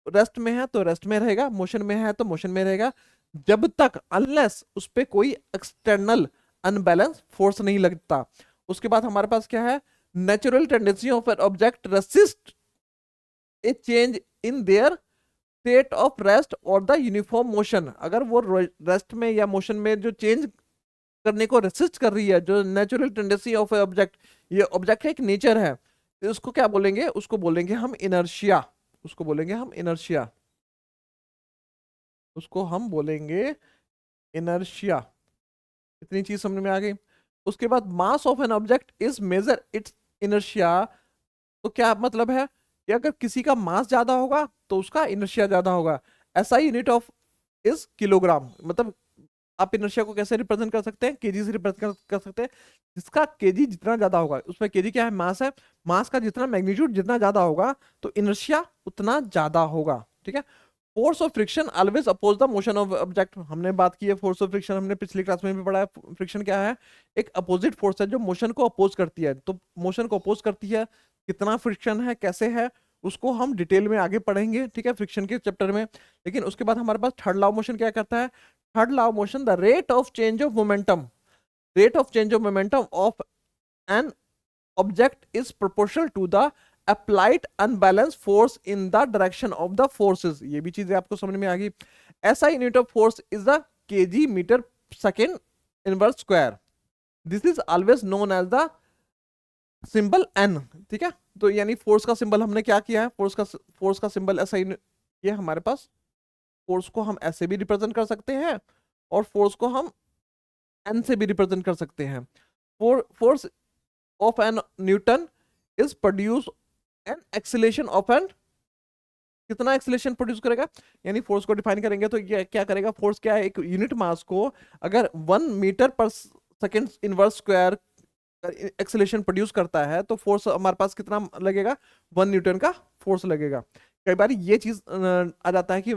रेस्ट में है तो रेस्ट में रहेगा, मोशन में है तो मोशन में रहेगा, जब तक अनलेस उस पर कोई एक्सटर्नल अनबैलेंस फोर्स नहीं लगता। उसके बाद हमारे पास क्या है, natural tendency of an object resist a change in their state of rest और द यूनिफॉर्म मोशन। अगर वो रेस्ट में या मोशन में जो चेंज करने को रेसिस्ट कर रही है, जो natural tendency of A object, ये ऑब्जेक्ट का एक नेचर है, तो उसको क्या बोलेंगे, उसको बोलेंगे हम इनर्शिया, उसको बोलेंगे हम इनर्शिया, उसको हम बोलेंगे इनर्शिया। इतनी चीज समझ में आ गई। उसके बाद mass of an object is measure its inertia. तो क्या मतलब है कि अगर किसी का मास ज्यादा होगा तो उसका इनर्शिया ज्यादा होगा। ऐसा ही यूनिट ऑफ इज किलोग्राम। मतलब आप इनर्शिया को कैसे रिप्रेजेंट कर सकते हैं, केजी से रिप्रेजेंट कर सकते हैं। जिसका केजी जितना ज्यादा होगा, उसमें केजी क्या है, मास है, मास का जितना मैग्नीट्यूड जितना ज्यादा होगा तो इनर्शिया उतना ज्यादा होगा, ठीक है। Force of friction always oppose the motion of object. हमने बात की है फोर्स ऑफ फ्रिक्शन, हमने पिछली क्लास में भी पढ़ा है। फ्रिक्शन क्या है, एक अपोजिट फोर्स है जो मोशन को अपोज करती है। तो मोशन को अपोज करती है, कितना फ्रिक्शन है, कैसे है, उसको हम डिटेल में आगे पढ़ेंगे, ठीक है, फ्रिक्शन के चैप्टर में। लेकिन उसके बाद हमारे पास थर्ड लॉ ऑफ मोशन क्या करता है, third law of motion, the rate of change of momentum, rate of change of momentum of an object is proportional to the applied unbalance force in the direction of the forces. ये भी चीजें आपको समझ में आ गई। ऐसा unit of force is the KG meter second inverse square. This is always known as the symbol N, ठीक है। तो यानी फोर्स का सिंबल हमने क्या किया है, फोर्स का सिंबल ऐसा ही, ये हमारे पास फोर्स को हम ऐसे भी रिप्रेजेंट कर सकते हैं और फोर्स को हम एन से भी रिप्रेजेंट कर सकते हैं। Force of an Newton is produce an acceleration of an, कितना एक्सीलरेशन प्रोड्यूस करेगा, यानी फोर्स को डिफाइन करेंगे तो ये क्या करेगा, फोर्स क्या है, एक यूनिट मास को अगर 1 मीटर पर second inverse square acceleration produce करता है तो फोर्स हमारे पास कितना लगेगा, 1 न्यूटन का फोर्स लगेगा। कई बार ये चीज आ जाता है कि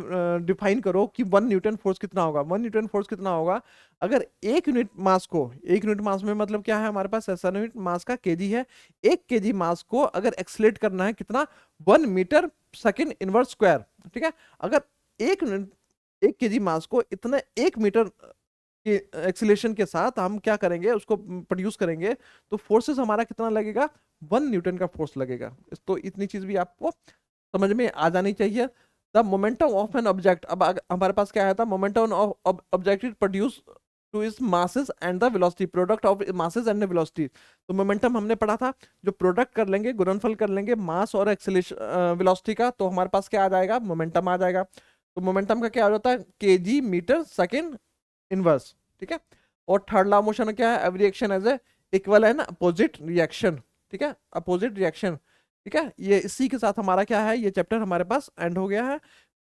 डिफाइन करो कि 1 न्यूटन फोर्स कितना होगा। 1 न्यूटन फोर्स कितना होगा, अगर 1 यूनिट मास को, 1 यूनिट मास में मतलब क्या है, हमारे पास ऐसा यूनिट मास का केजी है, 1 केजी मास को अगर एक्सलेट करना है कितना, 1 मीटर सेकेंड इनवर्स स्क्वायर। ठीक है, अगर एक 1 केजी मास को इतने 1 मीटर कि एक्सीलरेशन के साथ हम क्या करेंगे, उसको प्रोड्यूस करेंगे, तो फोर्सेस हमारा कितना लगेगा, 1 न्यूटन का फोर्स लगेगा। तो इतनी चीज भी आपको समझ में आ जानी चाहिए। The momentum of an object, अब हमारे पास क्या आया था, momentum of object produce two is masses and the velocity, product of masses and velocity. तो मोमेंटम हमने पढ़ा था, जो प्रोडक्ट कर लेंगे, गुणनफल कर लेंगे मास और एक्सेलरेशन वेलोसिटी का, तो हमारे पास क्या आ जाएगा, मोमेंटम आ जाएगा। तो मोमेंटम का क्या हो जाता है, केजी मीटर सेकेंड इनवर्स। ठीक है, और थर्ड लॉ मोशन क्या है, every action as a equal and opposite reaction. ठीक है, अपोजिट रिएक्शन। ठीक है, ये इसी के साथ हमारा क्या है, ये चैप्टर हमारे पास एंड हो गया है।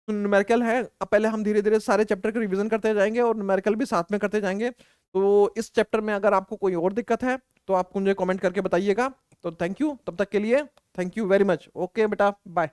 न्यूमेरिकल है, अब पहले हम धीरे धीरे सारे चैप्टर के रिवीजन करते जाएंगे और न्यूमेरिकल भी साथ में करते जाएंगे। तो इस चैप्टर में अगर आपको कोई और दिक्कत है तो आप मुझे कमेंट करके बताइएगा। तो थैंक यू, तब तक के लिए thank you very much. Okay बेटा, बाय।